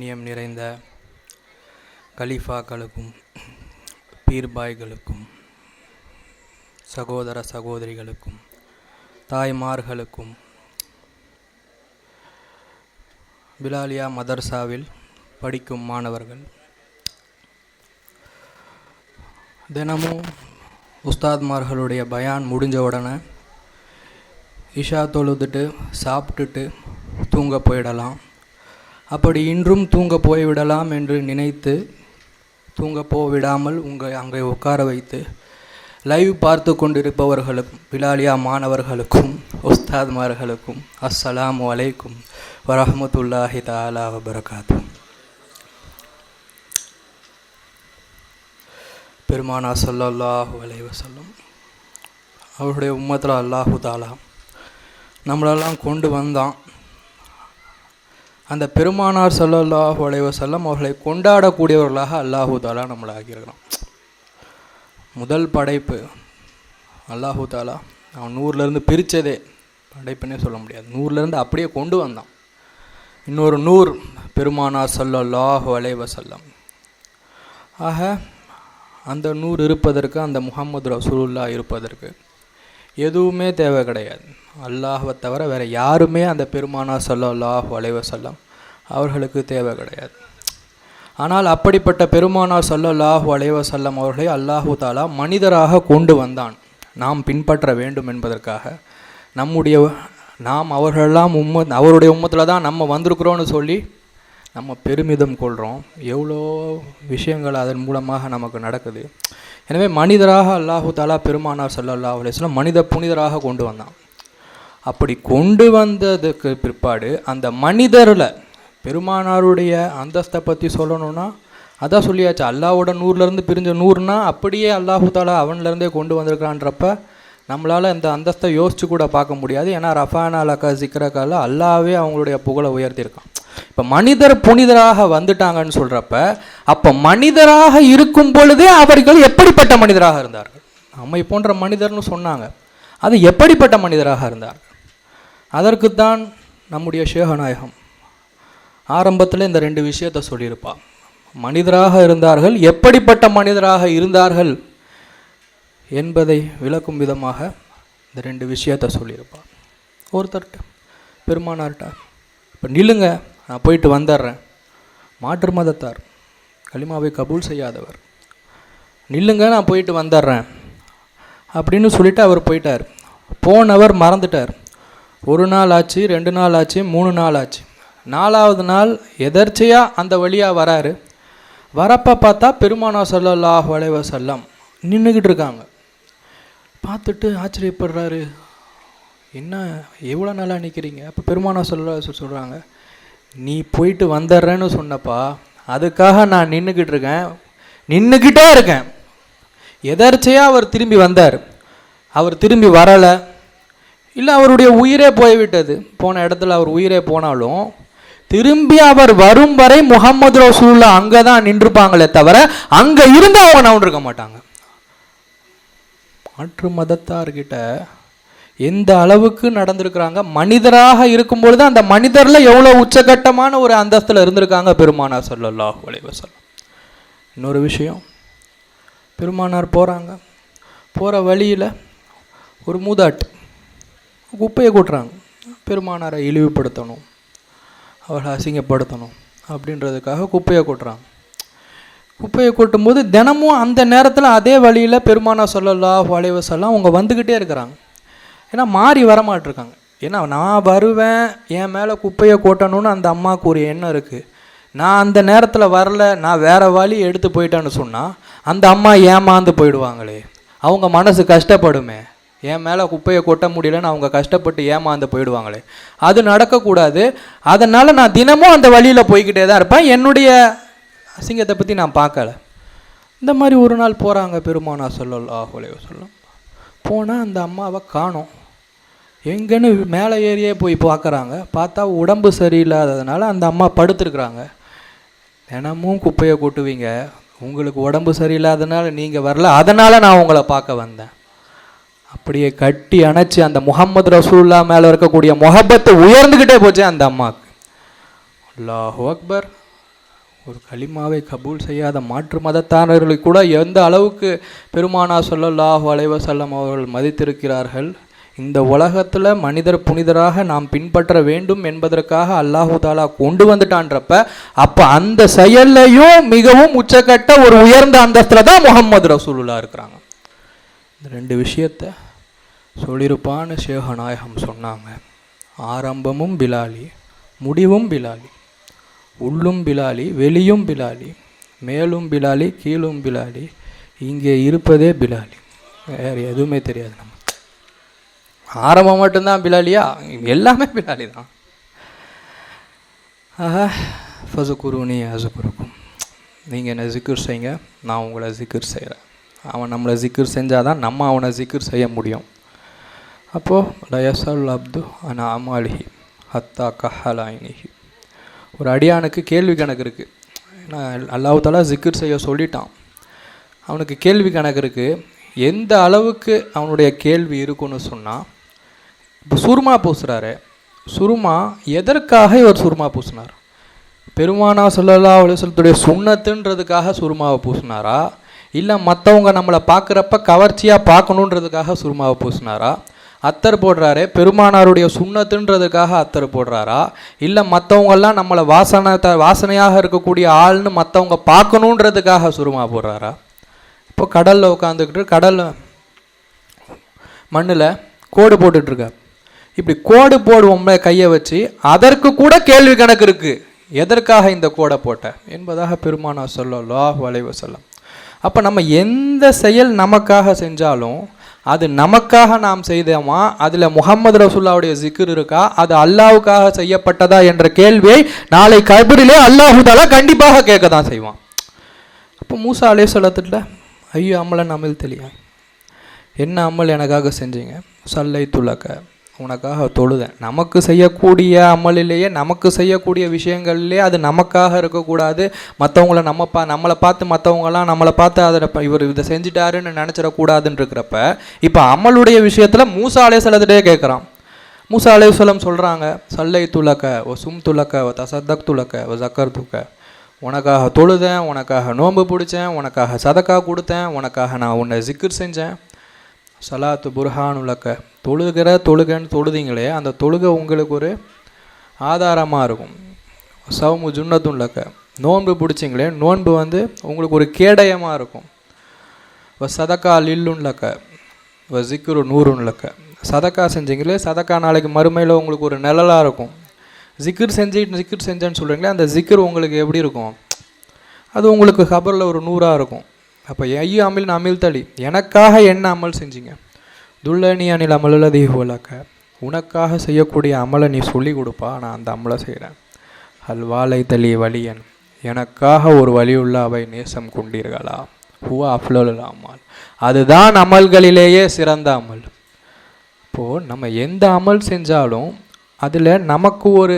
கண்ணியம் நிறைந்த கலீஃபாக்களுக்கும் பீர்பாய்களுக்கும் சகோதர சகோதரிகளுக்கும் தாய்மார்களுக்கும் பிலாலியா மதர்சாவில் படிக்கும் மாணவர்கள் தினமும் உஸ்தாத்மார்களுடைய பயான் முடிஞ்ச உடனே இஷா தொழுதுட்டு சாப்பிட்டுட்டு தூங்க போயிடலாம். அப்படி இன்றும் தூங்க போய்விடலாம் என்று நினைத்து தூங்க போவிடாமல் அங்கே உட்கார வைத்து லைவ் பார்த்து கொண்டிருப்பவர்களுக்கும் பிலாலியா மாணவர்களுக்கும் உஸ்தாத்மார்களுக்கும் அஸ்ஸலாமு அலைக்கும் வரஹ்மத்துல்லாஹி தஆலா வபரகாத்து. பெருமானா ஸல்லல்லாஹு அலைஹி வஸல்லம் அவருடைய உம்மத்தில் அல்லாஹு தாலா நம்மளெல்லாம் கொண்டு வந்தான். அந்த பெருமானார் ஸல்லல்லாஹு அலைஹி வஸல்லம் அவர்களை கொண்டாடக்கூடியவர்களாக அல்லாஹு தாலா நம்மளை ஆக்கியிருக்கிறான். முதல் படைப்பு அல்லாஹு தாலா அவன் நூறுலேருந்து பிரித்ததே படைப்புன்னே சொல்ல முடியாது, நூறுலேருந்து அப்படியே கொண்டு வந்தான். இன்னொரு நூறு பெருமானார் ஸல்லல்லாஹு அலைஹி வஸல்லம். ஆக அந்த நூறு இருப்பதற்கு, அந்த முஹம்மது ரசூலுல்லாஹ் இருப்பதற்கு எதுவுமே தேவை கிடையாது. அல்லாஹ்வை தவிர வேறு யாருமே அந்த பெருமானார் ஸல்லல்லாஹு அலைஹி வஸல்லம் அவர்களுக்கு தேவை கிடையாது. ஆனால் அப்படிப்பட்ட பெருமானார் ஸல்லல்லாஹு அலைஹி வஸல்லம் அவர்களை அல்லாஹு தாலா மனிதராக கொண்டு வந்தான். நாம் பின்பற்ற வேண்டும் என்பதற்காக நாம் அவர்களெல்லாம் அவருடைய உம்மத்தில் தான் நம்ம வந்திருக்கிறோன்னு சொல்லி நம்ம பெருமிதம் கொள்கிறோம். எவ்வளோ விஷயங்கள் அதன் மூலமாக நமக்கு நடக்குது. எனவே மனிதராக அல்லாஹு தாலா பெருமானார் ஸல்லல்லாஹு அலைஹி வஸல்லம் மனித புனிதராக கொண்டு வந்தான். அப்படி கொண்டு வந்ததுக்கு பிற்பாடு அந்த மனிதரில் பெருமானாருடைய அந்தஸ்தை பற்றி சொல்லணும்னா அதான் சொல்லியாச்சு. அல்லாவோட நூறுலேருந்து பிரிஞ்ச நூறுனா அப்படியே அல்லாஹு தாலா அவன்லேருந்தே கொண்டு வந்திருக்கான்றப்ப நம்மளால் இந்த அந்தஸ்தை யோசித்து கூட பார்க்க முடியாது. ஏன்னா ரஃபானா லக்கா சிக்ரக்கால அல்லாவே அவங்களுடைய புகழை உயர்த்தியிருக்கான். இப்போ மனிதர் புனிதராக வந்துட்டாங்கன்னு சொல்கிறப்ப அப்போ மனிதராக இருக்கும் பொழுதே அவர்கள் எப்படிப்பட்ட மனிதராக இருந்தார்கள்? நம்மை போன்ற மனிதர்னு சொன்னாங்க, அது எப்படிப்பட்ட மனிதராக இருந்தார்கள்? அதற்குத்தான் நம்முடைய ஷேகநாயகம் ஆரம்பத்தில் இந்த ரெண்டு விஷயத்தை சொல்லியிருப்பாள். மனிதராக இருந்தார்கள், எப்படிப்பட்ட மனிதராக இருந்தார்கள் என்பதை விளக்கும் விதமாக இந்த ரெண்டு விஷயத்தை சொல்லியிருப்பாள். ஒருத்தர்கிட்ட பெருமானார்கிட்ட இப்போ நில்லுங்க, நான் போயிட்டு வந்துடுறேன், மாற்று மதத்தார், கலிமாவை கபூல் செய்யாதவர், நில்லுங்க நான் போயிட்டு வந்துடுறேன் அப்படின்னு சொல்லிவிட்டு அவர் போயிட்டார். போனவர் மறந்துட்டார். ஒரு நாள் ஆச்சு, 2 நாள் ஆச்சு, 3 நாள் ஆச்சு. 4வது நாள் எதர்ச்சையாக அந்த வழியாக வராரு. வரப்போ பார்த்தா பெருமானார் ஸல்லல்லாஹு அலைஹி வஸல்லம் நின்றுக்கிட்டு இருக்காங்க. பார்த்துட்டு ஆச்சரியப்படுறாரு, என்ன எவ்வளோ நாளாக நிற்கிறீங்க? அப்போ பெருமானார் ஸல்லல்லாஹு அலைஹி வஸல்லம் சொல்கிறாங்க, நீ போயிட்டு வந்துடுறேன்னு சொன்னப்பா, அதுக்காக நான் நின்றுக்கிட்டே இருக்கேன். எதர்ச்சையாக அவர் திரும்பி வந்தார். அவர் திரும்பி வரலை, இல்லை அவருடைய உயிரே போய்விட்டது. போன இடத்துல அவர் உயிரே போனாலும் திரும்பி அவர் வரும் வரை முஹம்மது ரசூலுல்லாஹ் அங்கே தான் நின்றுப்பாங்களே தவிர அங்கே இருந்து அவங்க நவுண்டிருக்க மாட்டாங்க. மாற்று மதத்தார்கிட்ட எந்த அளவுக்கு நடந்திருக்கிறாங்க. மனிதராக இருக்கும்பொழுது அந்த மனிதரில் எவ்வளோ உச்சகட்டமான ஒரு அந்தஸ்தில் இருந்திருக்காங்க பெருமானார் ஸல்லல்லாஹு அலைஹி வஸல்லம். இன்னொரு விஷயம், பெருமானார் போகிறாங்க, போகிற வழியில் ஒரு மூதாட்டு குப்பையை கொட்டுறாங்க. பெருமானாரை இழிவுபடுத்தணும், அவரை அசிங்கப்படுத்தணும் அப்படின்றதுக்காக குப்பையை கொட்டுறாங்க. குப்பையை கொட்டும்போது தினமும் அந்த நேரத்தில் அதே வழியில் பெருமானார் ஸல்லல்லாஹு அலைஹி வஸல்லம் அவங்க வந்துக்கிட்டே இருக்கிறாங்க. ஏன்னா மாறி வரமாட்டிருக்காங்க. ஏன்னா நான் வருவேன், என் மேலே குப்பையை கொட்டணும்னு அந்த அம்மாவுக்கு ஒரு எண்ணம் இருக்குது. நான் அந்த நேரத்தில் வரல, நான் வேறு வழி எடுத்து போயிட்டேன்னு சொன்னால் அந்த அம்மா ஏமாந்து போயிடுவாங்களே, அவங்க மனசு கஷ்டப்படுமே. என் மேலே குப்பையை கொட்ட முடியலன்னு அவங்க கஷ்டப்பட்டு ஏமாந்து போயிடுவாங்களே, அது நடக்கக்கூடாது. அதனால் நான் தினமும் அந்த வழியில் போய்கிட்டே தான் இருப்பேன், என்னுடைய அசிங்கத்தை பற்றி நான் பார்க்கல. இந்த மாதிரி ஒரு நாள் போகிறாங்க பெருமானார் ஸல்லல்லாஹு அலைஹி வஸல்லம். போனால் அந்த அம்மாவை காணோம். எங்கன்னு மேலே ஏறியே போய் பார்க்குறாங்க. பார்த்தா உடம்பு சரியில்லாததுனால அந்த அம்மா படுத்துருக்குறாங்க. தினமும் குப்பையை கொட்டுவீங்க, உங்களுக்கு உடம்பு சரியில்லாதனால நீங்கள் வரல, அதனால் நான் உங்களை பார்க்க வந்தேன். அப்படியே கட்டி அணைச்சி அந்த முஹம்மது ரசூலுல்லாஹ் மேலே இருக்கக்கூடிய முஹப்பத்தை உயர்ந்துக்கிட்டே போச்சு அந்த அம்மாவுக்கு. அல்லாஹு அக்பர், ஒரு கலிமாவை கபூல் செய்யாத மாற்று மதத்தாரர்களை கூட எந்த அளவுக்கு பெருமானா ஸல்லல்லாஹு அலைஹி வஸல்லம் அவர்கள் மதித்திருக்கிறார்கள். இந்த உலகத்தில் மனிதர் புனிதராக நாம் பின்பற்ற வேண்டும் என்பதற்காக அல்லாஹு தாலா கொண்டு வந்துட்டான்றப்ப அப்போ அந்த செயல்லையும் மிகவும் உச்சக்கட்ட ஒரு உயர்ந்த அந்தஸ்தில் தான் முஹம்மது ரசூலுல்லாஹ் இருக்கிறாங்க. இந்த ரெண்டு விஷயத்தை சொல்லியிருப்பான்னு ஷேகநாயகம் சொன்னாங்க. ஆரம்பமும் பிலாலி, முடிவும் பிலாலி, உள்ளும் பிலாலி, வெளியும் பிலாலி, மேலும் பிலாலி, கீழும் பிலாலி, இங்கே இருப்பதே பிலாலி, வேறு எதுவுமே தெரியாது. நம்ம ஆரம்பம் மட்டும்தான் பிலாலியா? எல்லாமே பிலாலி தான். ஃபஸுகுருனி அஸுகுருக்கும், நீங்கள் என்ன ஜிக்ர் செய்யுங்க, நான் உங்களை ஜிக்ர் செய்கிறேன். அவன் நம்மளை ஜிக்ர் செஞ்சால் தான் நம்ம அவனை ஜிக்ர் செய்ய முடியும். அப்போது லயசல் அப்து அன அமாலிஹி ஹத்தா கஹலாயினிஹி. ஒரு அடியானுக்கு கேள்வி கணக்கு இருக்குது. ஏன்னா அல்லாஹ் தஆலா ஜிக்ர் செய்ய சொல்லிட்டான், அவனுக்கு கேள்வி கணக்கு இருக்குது. எந்த அளவுக்கு அவனுடைய கேள்வி இருக்குன்னு சொன்னால், இப்போ சுருமா பூசுகிறாரு. சுருமா எதற்காக இவர் சுருமா பூசினார்? பெருமானா ஸல்லல்லாஹு அலைஹி வஸல்லத்துடைய சுன்னத்துன்றதுக்காக சுருமாவை பூசினாரா, இல்லை மற்றவங்க நம்மளை பார்க்குறப்ப கவர்ச்சியாக பார்க்கணுன்றதுக்காக சுருமாவை பூசினாரா? அத்தர் போடுறாரு, பெருமானாருடைய சுன்னத்துன்றதுக்காக அத்தர் போடுறாரா, இல்லை மற்றவங்கெல்லாம் நம்மளை வாசனையாக இருக்கக்கூடிய ஆள்னு மற்றவங்க பார்க்கணுன்றதுக்காக சுருமா போடுறாரா? இப்போ கடலில் உட்காந்துக்கிட்டு கடலில் மண்ணில் கோடு போட்டுட்ருக்கார். இப்படி கோடு போடுவோம்ல கையை வச்சு, அதற்கு கூட கேள்வி கணக்கு இருக்குது. எதற்காக இந்த கோடை போட்ட என்பதாக பெருமானா ஸல்லல்லாஹு அலைஹி வஸல்லம். அப்போ நம்ம எந்த செயல் நமக்காக செஞ்சாலும் அது நமக்காக நாம் செய்தோமா, அதில் முஹம்மது ரசூலுல்லாஹ்வுடைய ஜிக்ர் இருக்கா, அது அல்லாஹ்வுக்காக செய்யப்பட்டதா என்ற கேள்வியை நாளை கபரிலே அல்லாஹ் தஆலா கண்டிப்பாக கேட்க தான் செய்வான். அப்போ மூசா அலைஹிஸ்ஸலாத்துல ஐயோ அமலன் அமல் தெளியா, என்ன அமல் எனக்காக செஞ்சீங்க? சல்லை துலக்க, உனக்காக தொழுதேன். நமக்கு செய்யக்கூடிய அமலிலேயே, நமக்கு செய்யக்கூடிய விஷயங்கள்லேயே அது நமக்காக இருக்கக்கூடாது. மற்றவங்கள நம்மளை பார்த்து மற்றவங்களாம் நம்மளை பார்த்து அதை இவர் இதை செஞ்சிட்டாருன்னு நினச்சிடக்கூடாதுன்னு இருக்கிறப்ப, இப்போ அமலுடைய விஷயத்தில் மூசா அலைஹிஸ்ஸலாத்துட்டே கேட்குறான். மூசா அலைஹிஸ்ஸலாம் சொல்கிறாங்க, சல்லை துலக்க ஓ சும் துலக்க ஓ தசத்தக் துலக்க ஓ ஜக்கர் துக்க, உனக்காக தொழுதேன், உனக்காக நோன்பு பிடிச்சேன், உனக்காக சதக்கா கொடுத்தேன், உனக்காக நான் உன்னை ஜிக்ர் செஞ்சேன். சலாத்து புர்ஹானுலக்க, தொழுகன்னு தொழுதிங்களே, அந்த தொழுகை உங்களுக்கு ஒரு ஆதாரமாக இருக்கும். சவுமு ஜுன்னத்துன்லக்க, நோன்பு பிடிச்சிங்களே, நோன்பு உங்களுக்கு ஒரு கேடயமாக இருக்கும். சதக்கா லில்லுன்லக்க வ ஜிக்ரு நூறுன்லக்க, சதக்கா செஞ்சீங்களே, சதக்கா நாளைக்கு மறுமையில் உங்களுக்கு ஒரு நிழலாக இருக்கும். ஜிக்ர் செஞ்சேன்னு சொல்கிறீங்களே, அந்த ஜிக்ர் உங்களுக்கு எப்படி இருக்கும்? அது உங்களுக்கு கபரில் ஒரு நூறாக இருக்கும். அப்போ ஐயோ அமில் அமில் தளி, எனக்காக என்ன அமல் செஞ்சீங்க? துல்லனி அனில் அமலதி ஹோலக்க, உனக்காக செய்யக்கூடிய அமலை நீ சொல்லி கொடுப்பா, நான் அந்த அமலை செய்கிறேன். அல்வாலை தளி வலியன், எனக்காக ஒரு வழியுள்ள அவை நேசம் கொண்டீர்களா? ஹுவா அஃப்லல் அமல், அதுதான் அமல்களிலேயே சிறந்த அமல். இப்போது நம்ம எந்த அமல் செஞ்சாலும் அதில் நமக்கு ஒரு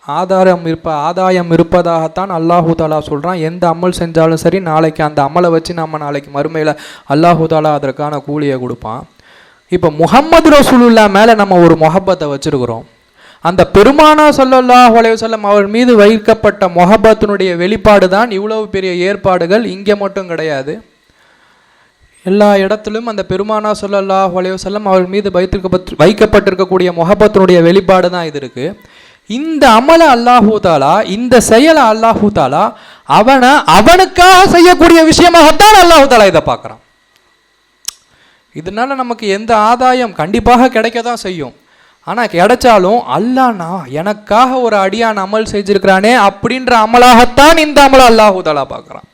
ஆதாயம் இருப்பதாகத்தான் அல்லாஹு தாலா சொல்கிறான். எந்த அமல் செஞ்சாலும் சரி, நாளைக்கு அந்த அமலை வச்சு நம்ம நாளைக்கு மறுமையில் அல்லாஹு தாலா அதற்கான கூலியை கொடுப்பான். இப்போ முஹம்மது ரசூலுல்லாஹ் மேலே நம்ம ஒரு முஹப்பத்தை வச்சுருக்கிறோம். அந்த பெருமானா ஸல்லல்லாஹு அலைஹி வஸல்லம் அவர் மீது வைக்கப்பட்ட முஹப்பத்தினுடைய வெளிப்பாடு தான் இவ்வளவு பெரிய ஏற்பாடுகள். இங்கே மட்டும் கிடையாது, எல்லா இடத்திலும் அந்த பெருமானா ஸல்லல்லாஹு அலைஹி வஸல்லம் அவர் மீது வைக்கப்பட்டிருக்கக்கூடிய முஹப்பத்தினுடைய வெளிப்பாடு தான் இது இருக்குது. இந்த அமலை அல்லாஹு தாலா, இந்த செயலை அல்லாஹு தாலா அவனுக்காக செய்யக்கூடிய விஷயமாகத்தான் அல்லாஹு தாலா இதை பார்க்குறான். இதனால நமக்கு எந்த ஆதாயம் கண்டிப்பாக கிடைக்க தான் செய்யும். ஆனால் கிடைச்சாலும் அல்லாஹ்னா எனக்காக ஒரு அடியான் அமல் செஞ்சிருக்கிறானே அப்படின்ற அமலாகத்தான் இந்த அமலை அல்லாஹு தாலா பார்க்குறான்.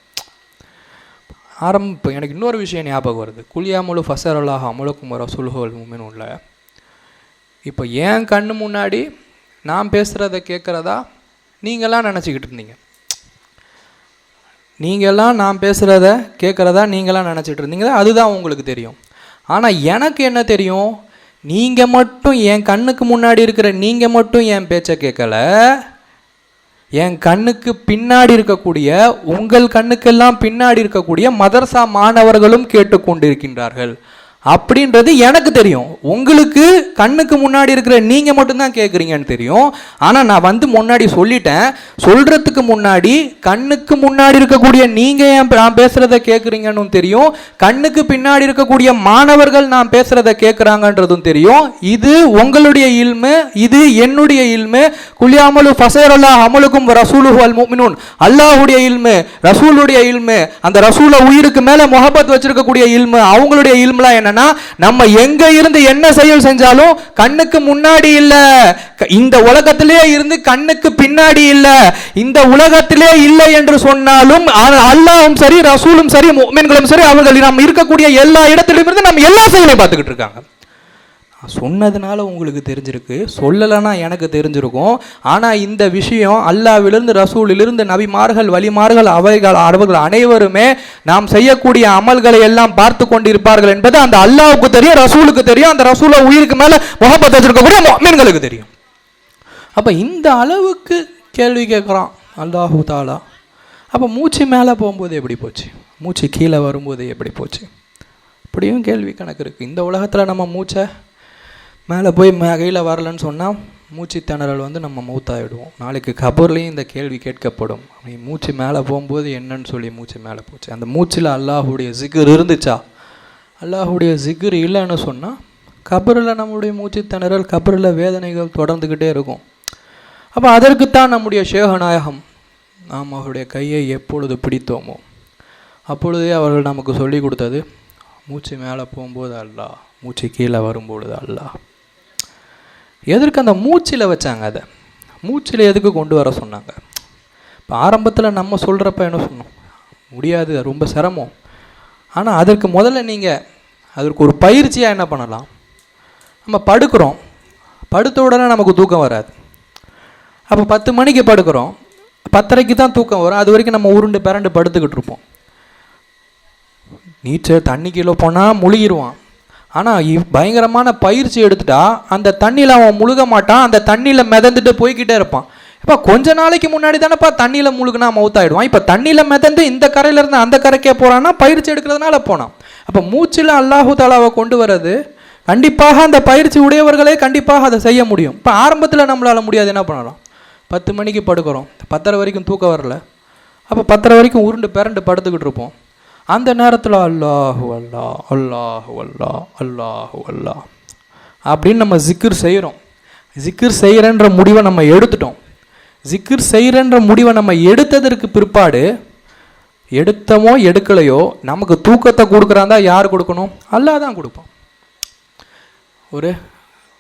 இப்போ எனக்கு இன்னொரு விஷயம் ஞாபகம் வருது. குலியாமுலு ஃபசர் அல்லாஹ் அமுலுக்கும் ரசூலுஹுல் முஃமினூன்ல, இப்போ ஏன் கண்ணு முன்னாடி நான் பேசுகிறத கேட்குறதா நீங்களாம் நினச்சிக்கிட்டு இருந்தீங்க. நீங்களாம் நான் பேசுகிறத கேட்குறதா நீங்களாம் நினச்சிட்டு இருந்தீங்க, அதுதான் உங்களுக்கு தெரியும். ஆனால் எனக்கு என்ன தெரியும்? நீங்கள் மட்டும் என் கண்ணுக்கு முன்னாடி இருக்கிற நீங்கள் மட்டும் என் பேச்சை கேட்கல, என் கண்ணுக்கு பின்னாடி இருக்கக்கூடிய, உங்கள் கண்ணுக்கெல்லாம் பின்னாடி இருக்கக்கூடிய மதரசா மாணவர்களும் கேட்டுக்கொண்டிருக்கின்றார்கள். அப்படின்றது எனக்கு தெரியும். உங்களுக்கு கண்ணுக்கு முன்னாடி இருக்கிற நீங்கள் மட்டும்தான் கேட்குறீங்கன்னு தெரியும். ஆனால் நான் வந்து முன்னாடி சொல்லிட்டேன். சொல்கிறதுக்கு முன்னாடி கண்ணுக்கு முன்னாடி இருக்கக்கூடிய நீங்கள் ஏன் நான் பேசுகிறத கேட்குறீங்கன்னு தெரியும். கண்ணுக்கு பின்னாடி இருக்கக்கூடிய மாணவர்கள் நான் பேசுகிறத கேட்குறாங்கன்றதும் தெரியும். இது உங்களுடைய இல்மு, இது என்னுடைய இல்மு. குலியாமலு ஃபசைரல்லா அமலுக்கும் ரசூலுஹு அல் முஃமினூன். அல்லாஹ்வுடைய இல்மு, ரசூலுடைய இல்மு, அந்த ரசூலை உயிருக்கு மேலே முஹப்பத் வச்சிருக்கக்கூடிய இல்மு, அவங்களுடைய இல்முலாம் என்ன, நம்ம எங்க இருந்து என்ன செயல் செஞ்சாலும் கண்ணுக்கு முன்னாடி இல்ல, இந்த உலகத்திலே இருந்து கண்ணுக்கு பின்னாடி இல்ல, இந்த உலகத்திலே இல்லை என்று சொன்னாலும் அல்லாஹ்வும் சரி ரசூலும் சரி முஃமின்களும் சரி அவர்கள் நாம் இருக்கக்கூடிய எல்லா இடத்திலும் இருந்து நம்ம எல்லா செயலையும் பார்த்துக்கிட்டு இருக்காங்க. சொன்னதுனால உங்களுக்கு தெரிஞ்சிருக்கு, சொல்லலைன்னா எனக்கு தெரிஞ்சிருக்கும். ஆனால் இந்த விஷயம் அல்லாஹ்விலிருந்து ரசூலிலிருந்து நபிமார்கள் வலிமார்கள் அவர்கள் அனைவருமே நாம் செய்யக்கூடிய அமல்களை எல்லாம் பார்த்து கொண்டிருப்பார்கள் என்பது அந்த அல்லாஹ்வுக்கு தெரியும், ரசூலுக்கு தெரியும், அந்த ரசூலை உயிருக்கு மேலே முஹப்பத் வச்சிருக்கக்கூடிய முஃமின்களுக்கு தெரியும். அப்போ இந்த அளவுக்கு கேள்வி கேட்குறான் அல்லாஹு தாலா. அப்போ மூச்சு மேலே போகும்போது எப்படி போச்சு, மூச்சு கீழே வரும்போது எப்படி போச்சு, இப்படியும் கேள்வி கணக்கு இருக்குது. இந்த உலகத்தில் நம்ம மூச்சை மேலே போய் கையில் வரலன்னு சொன்னால் மூச்சு திணறல் வந்து நம்ம மௌத்தாகிடுவோம். நாளைக்கு கபர்லேயும் இந்த கேள்வி கேட்கப்படும். மூச்சு மேலே போகும்போது என்னன்னு சொல்லி மூச்சு மேலே போச்சு. அந்த மூச்சில் அல்லாஹுடைய ஜிக்ர் இருந்துச்சா? அல்லாஹுடைய ஜிக்ர் இல்லைன்னு சொன்னால் கபரில் நம்முடைய மூச்சு திணறல், கபரில் வேதனைகள் தொடர்ந்துக்கிட்டே இருக்கும். அப்போ அதற்குத்தான் நம்முடைய ஷேகநாயகம் நாம் அவருடைய கையை எப்பொழுது பிடித்தோமோ அப்பொழுதே அவர்கள் நமக்கு சொல்லி கொடுத்தது, மூச்சு மேலே போகும்போது அல்லாஹ், மூச்சு கீழே வரும்பொழுது அல்லாஹ். எதற்கு அந்த மூச்சில் வச்சாங்க? அதை மூச்சில் எதுக்கு கொண்டு வர சொன்னாங்க? இப்போ ஆரம்பத்தில் நம்ம சொல்கிறப்ப என்ன சொன்னோம், முடியாது, ரொம்ப சிரமம். ஆனால் அதற்கு முதல்ல நீங்கள் அதற்கு ஒரு பயிற்சியாக என்ன பண்ணலாம், நம்ம படுக்கிறோம், படுத்த உடனே நமக்கு தூக்கம் வராது. அப்போ 10 மணிக்கு படுக்கிறோம், 10:30க்கு தான் தூக்கம் வரும். அது வரைக்கும் நம்ம உருண்டு பிறண்டு படுத்துக்கிட்டு இருப்போம். நீச்சல் தண்ணி கீழே போனால் முழுகிடுவான். ஆனால் பயங்கரமான பயிற்சி எடுத்துட்டா அந்த தண்ணியில் அவன் முழுக மாட்டான், அந்த தண்ணியில் மிதந்துட்டு போய்கிட்டே இருப்பான். இப்போ கொஞ்ச நாளைக்கு முன்னாடி தானேப்பா தண்ணியில் முழுகுனா மவுத்தாயிடுவான். இப்போ தண்ணியில் மிதந்து இந்த கரையிலேருந்து அந்த கரைக்கே போகிறான்னா பயிற்சி எடுக்கிறதுனால போனான். அப்போ மூச்சில் அல்லாஹு தாலாவை கொண்டு வர்றது கண்டிப்பாக அந்த பயிற்சி உடையவர்களே கண்டிப்பாக அதை செய்ய முடியும். இப்போ ஆரம்பத்தில் நம்மளால் முடியாது, என்ன பண்ணலாம்? 10 மணிக்கு படுக்கிறோம், 10:30 வரைக்கும் தூக்கம் வரல. அப்போ 10:30 வரைக்கும் உருண்டு பிறண்டு படுத்துக்கிட்டு இருப்போம். அந்த நேரத்தில் அல்லாஹு அல்லா அல்லாஹு அல்லா அல்லாஹு அல்லா அப்படின்னு நம்ம ஜிக்ர் செய்கிறோம். ஜிக்ர் செய்கிறன்ற முடிவை நம்ம எடுத்துட்டோம். ஜிக்ர் செய்கிறன்ற முடிவை நம்ம எடுத்ததற்கு பிற்பாடு, எடுத்தமோ எடுக்கலையோ, நமக்கு தூக்கத்தை கொடுக்குறாந்தா யார் கொடுக்கணும்? அல்லாஹ் தான் கொடுப்போம். ஒரு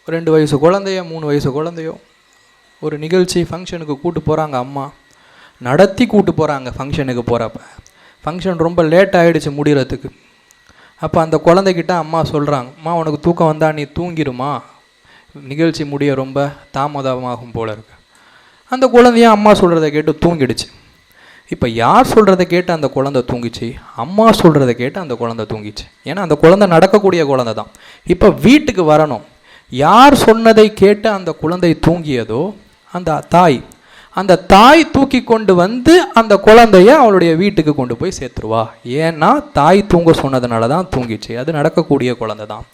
2 வயசு குழந்தையோ 3 வயசு குழந்தையோ ஒரு நிகழ்ச்சி ஃபங்க்ஷனுக்கு கூட்டு போகிறாங்க, அம்மா நடத்தி கூட்டு போகிறாங்க. ஃபங்க்ஷனுக்கு போகிறப்ப ஃபங்க்ஷன் ரொம்ப லேட் ஆகிடுச்சு முடிகிறதுக்கு. அப்போ அந்த குழந்தைகிட்ட அம்மா சொல்கிறாங்க, அம்மா உனக்கு தூக்கம் வந்தால் நீ தூங்கிடுமா, நிகழ்ச்சி முடிய ரொம்ப தாமதமாகும் போல இருக்கு. அந்த குழந்தையும் அம்மா சொல்கிறத கேட்டு தூங்கிடுச்சு. இப்போ யார் சொல்கிறத கேட்டு அந்த குழந்தை தூங்கிச்சு? அம்மா சொல்கிறத கேட்டு அந்த குழந்தை தூங்கிச்சு. ஏன்னா அந்த குழந்தை நடக்கக்கூடிய குழந்தை தான். இப்போ வீட்டுக்கு வரணும். யார் சொன்னதை கேட்டு அந்த குழந்தை தூங்கியதோ அந்த தாய் தூக்கி கொண்டு வந்து அந்த குழந்தைய அவளுடைய வீட்டுக்கு கொண்டு போய் சேர்த்துருவா. ஏன்னா தாய் தூங்க சொன்னதுனால தான் தூங்கிச்சு. அது நடக்கக்கூடிய குழந்தை தான்.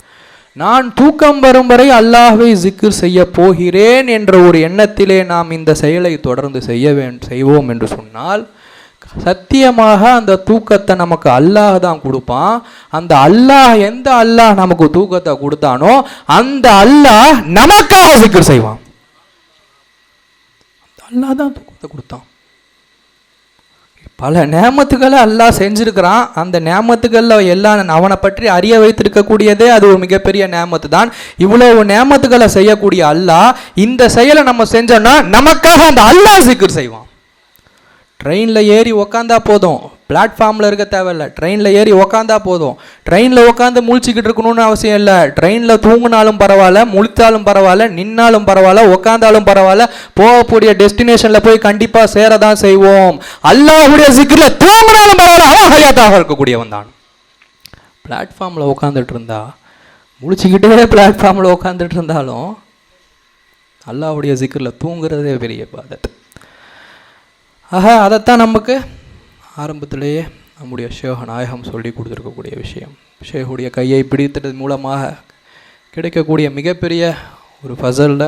நான் தூக்கம் வரும் வரை அல்லாஹ்வை ஜிக்ர் செய்ய போகிறேன் என்ற ஒரு எண்ணத்திலே நாம் இந்த செயலை தொடர்ந்து செய்வோம் என்று சொன்னால் சத்தியமாக அந்த தூக்கத்தை நமக்கு அல்லாஹ் தான் கொடுப்பான். அந்த அல்லாஹ், எந்த அல்லாஹ் நமக்கு தூக்கத்தை கொடுத்தானோ அந்த அல்லாஹ் நமக்காக ஜிக்ர் செய்வான். அல்லாஹ் தான் தூக்கத்தை கொடுத்தான். பல நேமத்துக்களை அல்லாஹ் செஞ்சிருக்கிறான். அந்த நேமத்துக்களில் எல்லாம் அவனை பற்றி அறிய வைத்திருக்கக்கூடியதே அது ஒரு மிகப்பெரிய நேமத்து தான். இவ்வளவு நேமத்துக்களை செய்யக்கூடிய அல்லாஹ் இந்த செயலை நம்ம செஞ்சோம்னா நமக்காக அந்த அல்லாஹ் ஜிக்ர் செய்வான். ட்ரெயினில் ஏறி உக்காந்தா போதும், பிளாட்ஃபார்மில் இருக்க தேவையில்லை. ட்ரெயினில் ஏறி உக்காந்தா போதும். ட்ரெயினில் உட்காந்து முழிச்சிக்கிட்டு இருக்கணும்னு அவசியம் இல்லை. ட்ரெயினில் தூங்கினாலும் பரவாயில்ல, முழித்தாலும் பரவாயில்ல, நின்னாலும் பரவாயில்ல, உக்காந்தாலும் பரவாயில்ல, போகக்கூடிய டெஸ்டினேஷனில் போய் கண்டிப்பாக சேரதான் செய்வோம். அல்லாஹ்வுடைய ஜிக்ரில் தூங்கினாலும் பரவாயில்ல, அவன் ஹயாத்தாக இருக்கக்கூடியவன் தான். பிளாட்ஃபார்மில் உட்காந்துட்டு இருந்தா, முழிச்சிக்கிட்டே பிளாட்ஃபார்மில் உட்காந்துட்டு இருந்தாலும் அல்லாஹ்வுடைய ஜிக்ரில் தூங்குறதே பெரிய இபாதத். ஆக அதைத்தான் நமக்கு ஆரம்பத்திலேயே நம்முடைய ஷேக் நாயகம் சொல்லி கொடுத்துருக்கக்கூடிய விஷயம். ஷேகுடைய கையை பிடித்தது மூலமாக கிடைக்கக்கூடிய மிகப்பெரிய ஒரு ஃபசலில்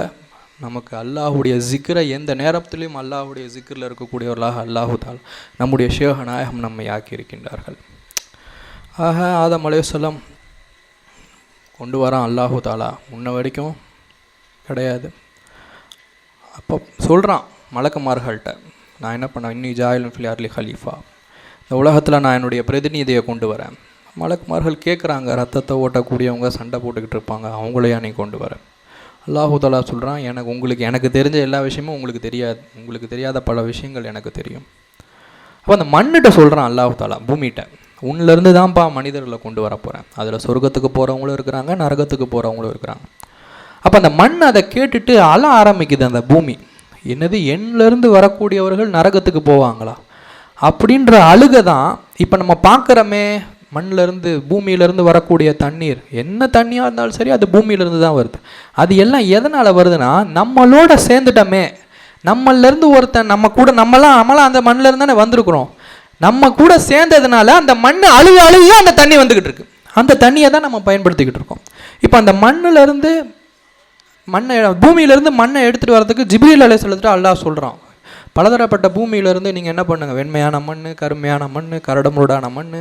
நமக்கு அல்லாஹுடைய ஜிக்ரை எந்த நேரத்திலையும் அல்லாஹுடைய ஜிக்ரில் இருக்கக்கூடியவர்களாக அல்லாஹு தாலா நம்முடைய ஷேக் நாயகம் நம்மை ஆக்கியிருக்கின்றார்கள். ஆக ஆதம் அலைஹிஸ்ஸலாம் கொண்டு வரான் அல்லாஹு தாலா, முன்ன வரைக்கும் கிடையாது. அப்போ சொல்கிறான் மலக்குமார்கள்ட்ட, நான் என்ன பண்ணேன், இன்னி ஜாயிலும் ஃபில் ஹலீஃபா, இந்த உலகத்தில் நான் என்னுடைய பிரதிநிதியை கொண்டு வரேன். மலக்குமார்கள் கேட்குறாங்க, ரத்தத்தை ஓட்டக்கூடியவங்க சண்டை போட்டுக்கிட்டு இருப்பாங்க, அவங்களையா நீ கொண்டு வரேன். அல்லாஹு தாலா சொல்கிறான், எனக்கு தெரிஞ்ச எல்லா விஷயமும் உங்களுக்கு தெரியாது, உங்களுக்கு தெரியாத பல விஷயங்கள் எனக்கு தெரியும். அப்போ அந்த மண்ணிட்ட சொல்கிறான் அல்லாஹு தாலா, பூமிகிட்ட, உன்னிலேருந்து தான்ப்பா மனிதர்களை கொண்டு வர போகிறேன். அதில் சொர்க்கத்துக்கு போகிறவங்களும் இருக்கிறாங்க, நரகத்துக்கு போகிறவங்களும் இருக்கிறாங்க. அப்போ அந்த மண் அதை கேட்டுட்டு அழ ஆரம்பிக்குது. அந்த பூமி, என்னது என்னிலேருந்து வரக்கூடியவர்கள் நரகத்துக்கு போவாங்களா அப்படின்ற அழுகை தான் இப்போ நம்ம பார்க்குறோமே. மண்ணிலேருந்து பூமியிலேருந்து வரக்கூடிய தண்ணீர், என்ன தண்ணியாக இருந்தாலும் சரி, அது பூமியிலேருந்து தான் வருது. அது எல்லாம் எதனால் வருதுன்னா, நம்மளோட சேர்ந்துட்டோமே, நம்மளிலேருந்து ஒருத்தன் நம்மளாம் அந்த மண்ணிலேருந்து தானே வந்திருக்கிறோம். நம்ம கூட சேர்ந்ததுனால அந்த மண் அழுக அந்த தண்ணி வந்துக்கிட்டு இருக்கு. அந்த தண்ணியை தான் நம்ம பயன்படுத்திக்கிட்டு இருக்கோம். இப்போ அந்த பூமியிலேருந்து மண்ணை எடுத்துகிட்டு வரதுக்கு ஜிப்ரீல் அலைஹிஸ்ஸலாத்தை அல்லாஹ் சொல்கிறான், பலதரப்பட்ட பூமியிலேருந்து நீங்கள் என்ன பண்ணுங்கள், வெண்மையான மண், கருமையான மண், கரடுமுரடான மண்,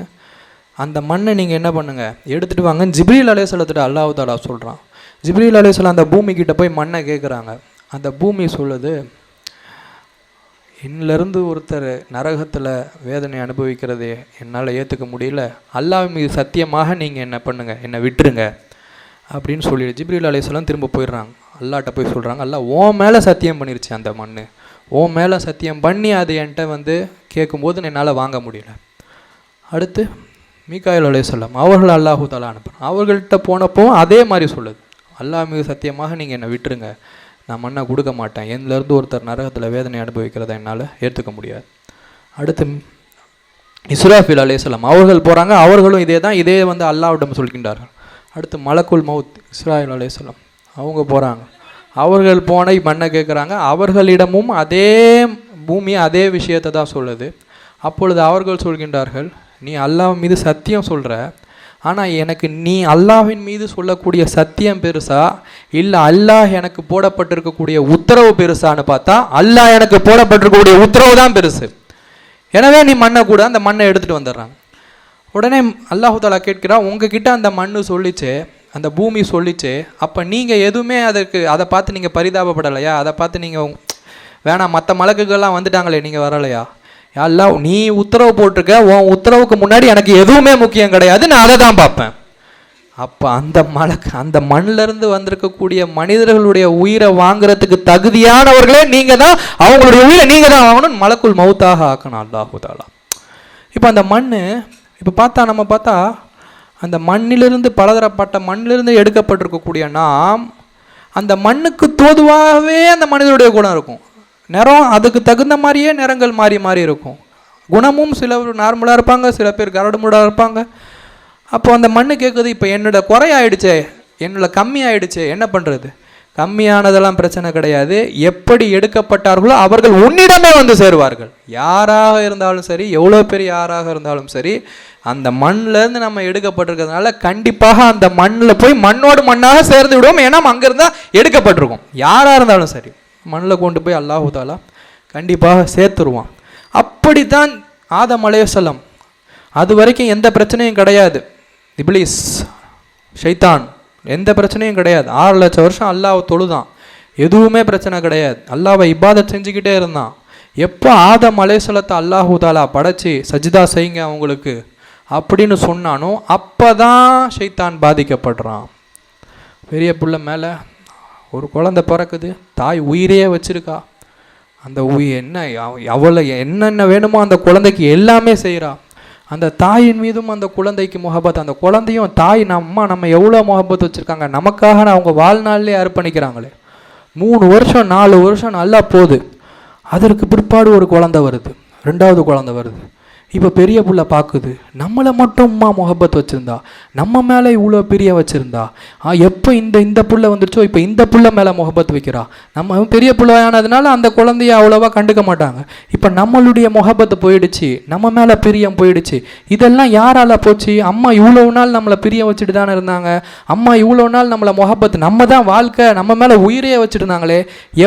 அந்த மண்ணை நீங்கள் என்ன பண்ணுங்கள், எடுத்துகிட்டு வாங்க. ஜிப்ரீல் அலைஹிஸ்ஸலாத்தை அல்லாஹ் தஆலா சொல்கிறான். ஜிப்ரீல் அலைஹிஸ்ஸலாம் அந்த பூமிக்கிட்ட போய் மண்ணை கேட்குறாங்க. அந்த பூமி சொல்லுது, என்னிலேருந்து ஒருத்தர் நரகத்தில் வேதனை அனுபவிக்கிறது என்னால் ஏற்றுக்க முடியல, அல்லாஹ் மீது சத்தியமாக நீங்கள் என்ன பண்ணுங்கள், என்னை விட்டுருங்க அப்படின்னு சொல்லிடு. ஜிப்ரீல் அலைஹிஸ்ஸலாம் திரும்ப போயிடுறாங்க, அல்லாஹ்ட்ட போய் சொல்கிறாங்க, அல்லாஹ் உன் மேலே சத்தியம் பண்ணிருச்சு, அந்த மண் உன் மேலே சத்தியம் பண்ணி அது என்கிட்ட கேட்கும்போது என்னால் வாங்க முடியல. அடுத்து மீகாயில் அலைஹிஸ்ஸலாம் அவர்கள் அல்லாஹு தஆலா அனுப்புகிறான். அவர்கள்ட்ட போனப்போ அதே மாதிரி சொல்லுது, அல்லாஹ் மீது சத்தியமாக நீங்கள் என்னை விட்டுருங்க, நான் மண்ணை கொடுக்க மாட்டேன், என்னிலேருந்து ஒருத்தர் நரகத்தில் வேதனை அனுபவிக்கிறத என்னால் ஏற்றுக்க முடியாது. அடுத்து இஸ்ராஃபில் அலைஹிஸ்ஸலாம் அவர்கள் போகிறாங்க. அவர்களும் இதே அல்லாஹ்விடம் சொல்கின்றார்கள். அடுத்து மலக்குல் மவுத் இஸ்ராயில் அலைஹிஸ்ஸலாம் அவங்க போகிறாங்க. அவர்கள் போன மண்ணை கேட்குறாங்க. அவர்களிடமும் அதே பூமி அதே விஷயத்தை தான் சொல்லுது. அப்பொழுது அவர்கள் சொல்கின்றார்கள், நீ அல்லாஹ் மீது சத்தியம் சொல்கிற, ஆனால் எனக்கு நீ அல்லாஹ்வின் மீது சொல்லக்கூடிய சத்தியம் பெருசா இல்லை அல்லாஹ் எனக்கு போடப்பட்டிருக்கக்கூடிய உத்தரவு பெருசான்னு பார்த்தா அல்லாஹ் எனக்கு போடப்பட்டிருக்கக்கூடிய உத்தரவு தான் பெருசு. எனவே நீ மண்ணை கூட அந்த மண்ணை எடுத்துகிட்டு வந்துடுறாங்க. உடனே அல்லாஹு தஆலா கேட்கிறா, உங்ககிட்ட அந்த மண்ணு சொல்லிச்சே, அந்த பூமி சொல்லிச்சே, அப்போ நீங்கள் எதுவுமே அதை பார்த்து நீங்கள் பரிதாபப்படலையா? அதை பார்த்து நீங்கள் வேணாம், மற்ற மலக்குகள்லாம் வந்துட்டாங்களே, நீங்கள் வரலையா? அல்லாஹ் நீ உத்தரவு போட்டிருக்க, உன் உத்தரவுக்கு முன்னாடி எனக்கு எதுவுமே முக்கியம் கிடையாது, நான் அதை தான் பார்ப்பேன். அப்போ அந்த மண்ணிலேருந்து வந்திருக்கக்கூடிய மனிதர்களுடைய உயிரை வாங்குறதுக்கு தகுதியானவர்களே நீங்கள் தான், அவங்களுடைய உயிரை நீங்கள் தான் வாங்கணும், மலக்குல் மவுத்தாக ஆக்கணும் அல்லாஹு தஆலா. இப்போ அந்த மண் நம்ம பார்த்தா அந்த மண்ணிலிருந்து பலதரப்பட்ட மண்ணிலிருந்து எடுக்கப்பட்டிருக்கக்கூடிய நாம், அந்த மண்ணுக்கு தோதுவாகவே அந்த மனிதனுடைய குணம் இருக்கும். நிறம் அதுக்கு தகுந்த மாதிரியே நிறங்கள் மாறி இருக்கும். குணமும் சிலர் நார்மலாக இருப்பாங்க, சில பேர் கரடுமுரடாக இருப்பாங்க. அப்போ அந்த மண்ணு கேட்குது, இப்போ என்னோட குறையாயிடுச்சே, என்னோட கம்மியாயிடுச்சே, என்ன பண்ணுறது? கம்மியானதெல்லாம் பிரச்சனை கிடையாது, எப்படி எடுக்கப்பட்டார்களோ அவர்கள் உன்னிடமே சேருவார்கள். யாராக இருந்தாலும் சரி, எவ்வளோ பெரிய யாராக இருந்தாலும் சரி, அந்த மண்ணிலேருந்து நம்ம எடுக்கப்பட்டிருக்கிறதுனால கண்டிப்பாக அந்த மண்ணில் போய் மண்ணோடு மண்ணாக சேர்ந்து விடுவோம். ஏன்னா அங்கேருந்தா எடுக்கப்பட்டிருக்கோம். யாராக இருந்தாலும் சரி, மண்ணில் கொண்டு போய் அல்லாஹு தஆலா கண்டிப்பாக சேர்த்துருவான். அப்படித்தான் ஆதம் அலைஹிஸ்ஸலாம், அது வரைக்கும் எந்த பிரச்சனையும் கிடையாது. இப்லீஸ் ஷைத்தான் எந்த பிரச்சனையும் கிடையாது. 6 லட்சம் வருஷம் அல்லாஹ்வை தொழுதான், எதுவுமே பிரச்சனை கிடையாது. அல்லாஹ்வை இபாதத் செஞ்சுக்கிட்டே இருந்தான். எப்போ ஆதம் அலைஹிஸ்ஸலாத்தை அல்லாஹு தஆலா படைச்சி சஜிதா செய்யுங்க அவங்களுக்கு அப்படின்னு சொன்னானோ அப்போ தான் ஷைத்தான் பாதிக்கப்படுறான். பெரிய புள்ள மேலே ஒரு குழந்தை பிறக்குது, தாய் உயிரையே வச்சிருக்கா. அந்த உயிர் அவளை என்னென்ன வேணுமோ அந்த குழந்தைக்கு எல்லாமே செய்கிறா. அந்த தாயின் மீதும் அந்த குழந்தைக்கு முகப்பத், அந்த குழந்தையும் தாய் நம்ம எவ்வளோ முகப்பத் வச்சுருக்காங்க, நமக்காக அவங்க வாழ்நாள்லேயே அர்ப்பணிக்கிறாங்களே. 3 வருஷம் 4 வருஷம் நல்லா போகுது. அதற்கு பிற்பாடு ஒரு குழந்தை வருது, 2வது குழந்தை வருது. இப்போ பெரிய புள்ள பார்க்குது, நம்மளை மட்டும் அம்மா முகப்பத் வச்சுருந்தா, நம்ம மேலே இவ்வளோ பிரிய வச்சுருந்தா, எப்போ இந்த புள்ள வந்துருச்சோ இப்போ இந்த புள்ள மேலே முகப்பத் வைக்கிறா. நம்ம பெரிய புள்ளையானதுனால அந்த குழந்தைய அவ்வளோவா கண்டுக்க மாட்டாங்க. இப்போ நம்மளுடைய முகப்பத்து போயிடுச்சு, நம்ம மேலே பிரியம் போயிடுச்சு. இதெல்லாம் யாரால போச்சு? அம்மா இவ்வளோ நாள் நம்மளை பிரியம் வச்சுட்டு தானே இருந்தாங்க. அம்மா இவ்வளோ நாள் நம்மளை முகப்பத்து, நம்ம தான் வாழ்க்கை, நம்ம மேலே உயிரையே வச்சுருந்தாங்களே.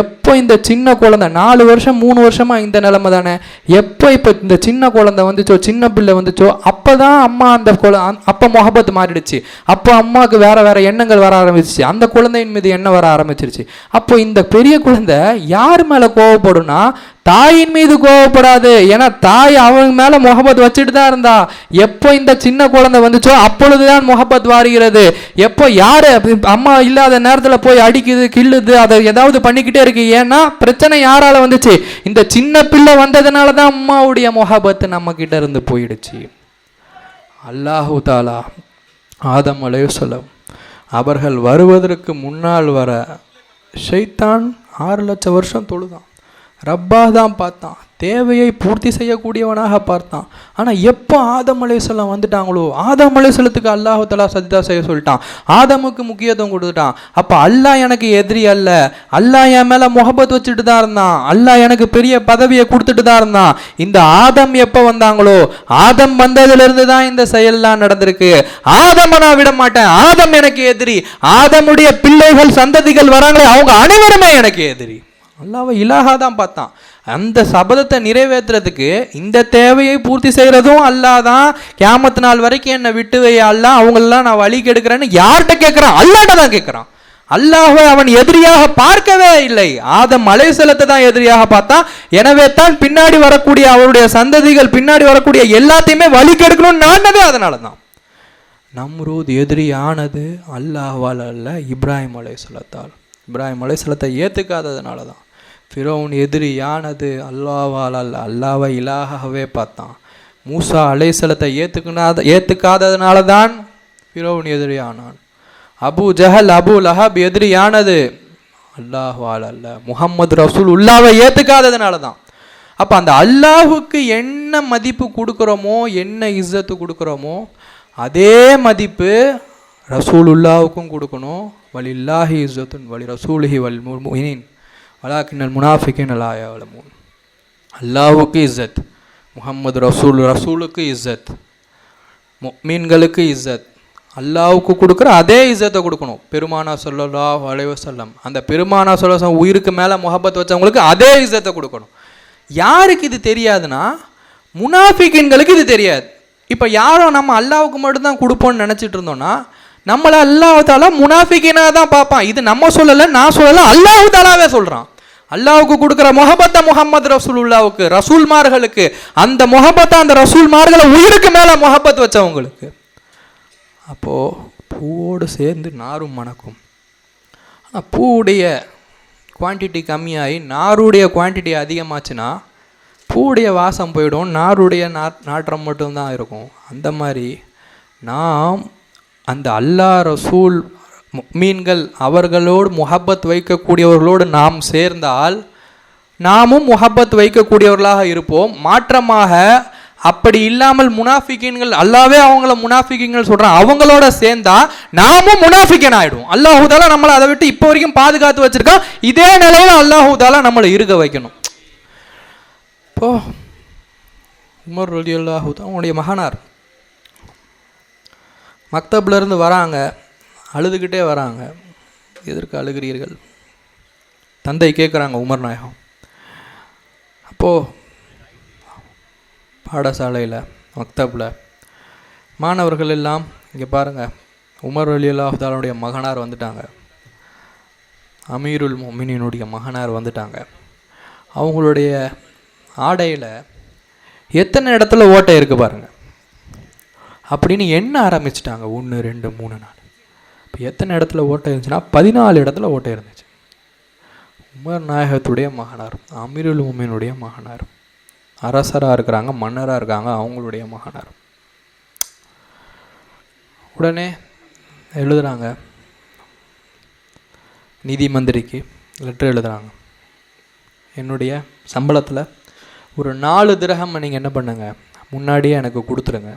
எப்போ இந்த சின்ன குழந்தை 4 வருஷம் 3 வருஷமாக இந்த நிலைமை தானே, எப்போ இப்போ இந்த சின்ன குழந்தை வந்துச்சோ, சின்ன பிள்ளை வந்துச்சோ, அப்போதான் அம்மா அப்போ முகப்பத்து மாறிடுச்சு. அப்போ அம்மாவுக்கு வேற வேற எண்ணங்கள் வர ஆரம்பிச்சிச்சு, அந்த குழந்தையின் மீது எண்ணம் வர ஆரம்பிச்சிருச்சு. அப்போ இந்த பெரிய குழந்தை யார் மேலே கோவப்படும்னா தாயின் மீது கோவப்படாது. ஏன்னா தாய் அவங்க மேலே முகப்பத் வச்சுட்டு தான் இருந்தா. எப்போ இந்த சின்ன குழந்தை வந்துச்சோ அப்பொழுதுதான் முகப்பத் வாருகிறது. எப்போ யாரு அம்மா இல்லாத நேரத்தில் போய் அடிக்குது, கிள்ளுது, அதை ஏதாவது பண்ணிக்கிட்டே இருக்கு. ஏன்னா பிரச்சனை யாரால வந்துச்சு? இந்த சின்ன பிள்ளை வந்ததுனால தான் அம்மாவுடைய முகப்பத்து நம்ம கிட்ட இருந்து போயிடுச்சு. அல்லாஹு தாலா ஆதம் அலைஹிஸ்ஸலாம் அவர்கள் வருவதற்கு முன்னால் வர ஷைத்தான் 6 லட்சம் வருஷம் தொழுதான். ரப்பா தான் பார்த்தான், தேவையை பூர்த்தி செய்யக்கூடியவனாக பார்த்தான். ஆனால் எப்போ ஆதம் அலைஹிஸ்ஸலாம் வந்துட்டாங்களோ, ஆதம் அலைஹிஸ்ஸலத்துக்கு அல்லாஹ் தஆலா சஜ்தா செய்ய சொல்லிட்டான், ஆதமுக்கு முக்கியத்துவம் கொடுத்துட்டான். அப்போ அல்லாஹ் எனக்கு எதிரி அல்ல, அல்லாஹ் என் மேலே முகப்பத் வச்சுட்டு தான் இருந்தான், அல்லாஹ் எனக்கு பெரிய பதவியை கொடுத்துட்டு தான் இருந்தான். இந்த ஆதம் எப்போ வந்தாங்களோ, ஆதம் வந்ததுலேருந்து தான் இந்த செயல்லாம் நடந்திருக்கு. ஆதமை நான் விட மாட்டேன், ஆதம் எனக்கு எதிரி, ஆதமுடைய பிள்ளைகள் சந்ததிகள் வராங்களே அவங்க அனைவருமே எனக்கு எதிரி. அல்லாஹ்வை இலாஹா தான் பார்த்தான். அந்த சபதத்தை நிறைவேற்றுறதுக்கு இந்த தேவையை பூர்த்தி செய்கிறதும் அல்லாஹ் தான். கியாமத் நாள் வரைக்கும் என்னை விட்டு வை அல்லாஹ், அவங்களெல்லாம் நான் வழி கெடுக்கிறேன்னு யார்கிட்ட கேட்குறான்? அல்லாஹ்ட்ட தான் கேட்குறான். அல்லாஹ்வை அவன் எதிரியாக பார்க்கவே இல்லை, ஆதம் அலைஹிஸ்ஸலாத்தை தான் எதிரியாக பார்த்தான். எனவே தான் பின்னாடி வரக்கூடிய அவருடைய சந்ததிகள், பின்னாடி வரக்கூடிய எல்லாத்தையுமே வழி கெடுக்கணும்னு நானதே அதனால தான். நம்ரூத் எதிரியானது அல்லாஹ்வால் அல்ல, இப்ராஹிம் அலைஹிஸ்ஸலாத்தால். இப்ராஹிம் அலைஹிஸ்ஸலாத்தை ஏற்றுக்காததுனால தான். ஃபிரௌன் எதிரியானது அல்லாஹ்வால் அல்ல, அல்லாஹ்வை இலாஹாவே பார்த்தான். மூசா அலைஹிஸ்ஸலாத்தை ஏற்றுக்காததுனால தான் ஃபிரௌன் எதிரியானான். அபு ஜஹல் அபு லஹப் எதிரியானது அல்லாஹ்வால் அல்ல, முஹம்மது ரசூலுல்லாஹ்வை ஏற்றுக்காததுனால தான். அப்போ அந்த அல்லாஹுக்கு என்ன மதிப்பு கொடுக்குறோமோ, என்ன இஸ்ஸத்து கொடுக்குறோமோ, அதே மதிப்பு ரசூலுல்லாஹுக்கும் கொடுக்கணும். வலில்லாஹி இஸ்ஸத்துன் வலி ரசூலிஹி வல் முஃமினீன் வலாக்கின்னல் முனாஃபிகீன லா யஅலமூன். அல்லாஹ்வுக்கு இஸ்ஸத், முஹம்மது ரசூலுக்கு இஸ்ஸத், முஃமின்களுக்கு இஸ்ஸத். அல்லாஹ்வுக்கு கொடுக்குற அதே இஸ்ஸத்தை கொடுக்கணும். பெருமானா ஸல்லல்லாஹு அலைஹி வஸல்லம், அந்த பெருமானா ஸல்லல்லாஹு அலைஹி வஸல்லம் உயிருக்கு மேலே முஹப்பத் வச்சவங்களுக்கு அதே இஸ்ஸத்தை கொடுக்கணும். யாருக்கு இது தெரியாதுன்னா முனாஃபிகீன்களுக்கு இது தெரியாது. இப்போ யாரோ நம்ம அல்லாஹ்வுக்கு மட்டும்தான் கொடுப்போம்னு நினச்சிட்டு இருந்தோம்னா நம்மளை அல்லாஹ் தாலா முனாஃபிகீனாக தான் பார்ப்பான். இது நம்ம சொல்லலை, நான் சொல்லலை, அல்லாஹ் தாலாவே சொல்கிறான். அல்லாஹ்வுக்கு கொடுக்குற முஹப்பத்தை முஹம்மது ரசூலுல்லாஹ்வுக்கு, ரசூல்மார்களுக்கு, அந்த முஹப்பத்தை அந்த ரசூல்மார்களை உயிருக்கு மேலே முஹப்பத் வச்சவங்களுக்கு. அப்போது பூவோடு சேர்ந்து நாரும் மணக்கும். ஆனால் பூவுடைய குவான்டிட்டி கம்மியாகி நாருடைய குவான்டிட்டி அதிகமாச்சுன்னா பூவுடைய வாசம் போயிடும், நாருடைய நாற்றம் மட்டும்தான் இருக்கும். அந்த மாதிரி நாம் அந்த அல்லாஹ் ரசூல் முஃமின்கள் அவர்களோடு முஹப்பத் வைக்கக்கூடியவர்களோடு நாம் சேர்ந்தால் நாமும் முஹப்பத் வைக்கக்கூடியவர்களாக இருப்போம். மாற்றமாக அப்படி இல்லாமல் முனாஃபிகீன்கள், அல்லாவே அவங்கள முனாஃபிகீன்கள் சொல்கிறான், அவங்களோட சேர்ந்தா நாமும் முனாஃபிகீன் ஆகிடும். அல்லாஹு தாலா நம்மளை அதை விட்டு இப்போ வரைக்கும் பாதுகாத்து வச்சுருக்கான். இதே நிலையில் அல்லாஹு தாலா நம்மளை இருக்க வைக்கணும். இப்போ உமர் ரலியல்லாஹு தஆலா அவனுடைய மகனார் மக்தப்லேருந்து வராங்க, அழுதுகிட்டே வராங்க. எதற்கு அழுகிறீர்கள்? தந்தை கேட்குறாங்க உமர் நாயகம். அப்போது பாடசாலையில் மக்தபில் மாணவர்கள் எல்லாம் இங்கே பாருங்கள், உமர் ரலியல்லாஹு தஆலாவுடைய மகனார் வந்துட்டாங்க, அமீருல் முஃமினீனுடைய மகனார் வந்துட்டாங்க. அவங்களுடைய ஆடையில் எத்தனை இடத்துல ஓட்டை இருக்குது பாருங்கள் அப்படின்னு எண்ண ஆரம்பிச்சிட்டாங்க. 1 2 3 4. இப்போ எத்தனை இடத்துல ஓட்டை இருந்துச்சுன்னா 14 இடத்துல ஓட்டை இருந்துச்சு. உமர் நாயகத்துடைய மகனார், அமீருல் முஃமினீனுடைய மகனார், அரசராக இருக்கிறாங்க, மன்னராக இருக்காங்க, அவங்களுடைய மகனார். உடனே எழுதுகிறாங்க, நிதி மந்திரிக்கு லெட்டர் எழுதுகிறாங்க, என்னுடைய சம்பளத்தில் ஒரு 4 திரகம் நீங்கள் என்ன பண்ணுங்க முன்னாடியே எனக்கு கொடுத்துருங்க,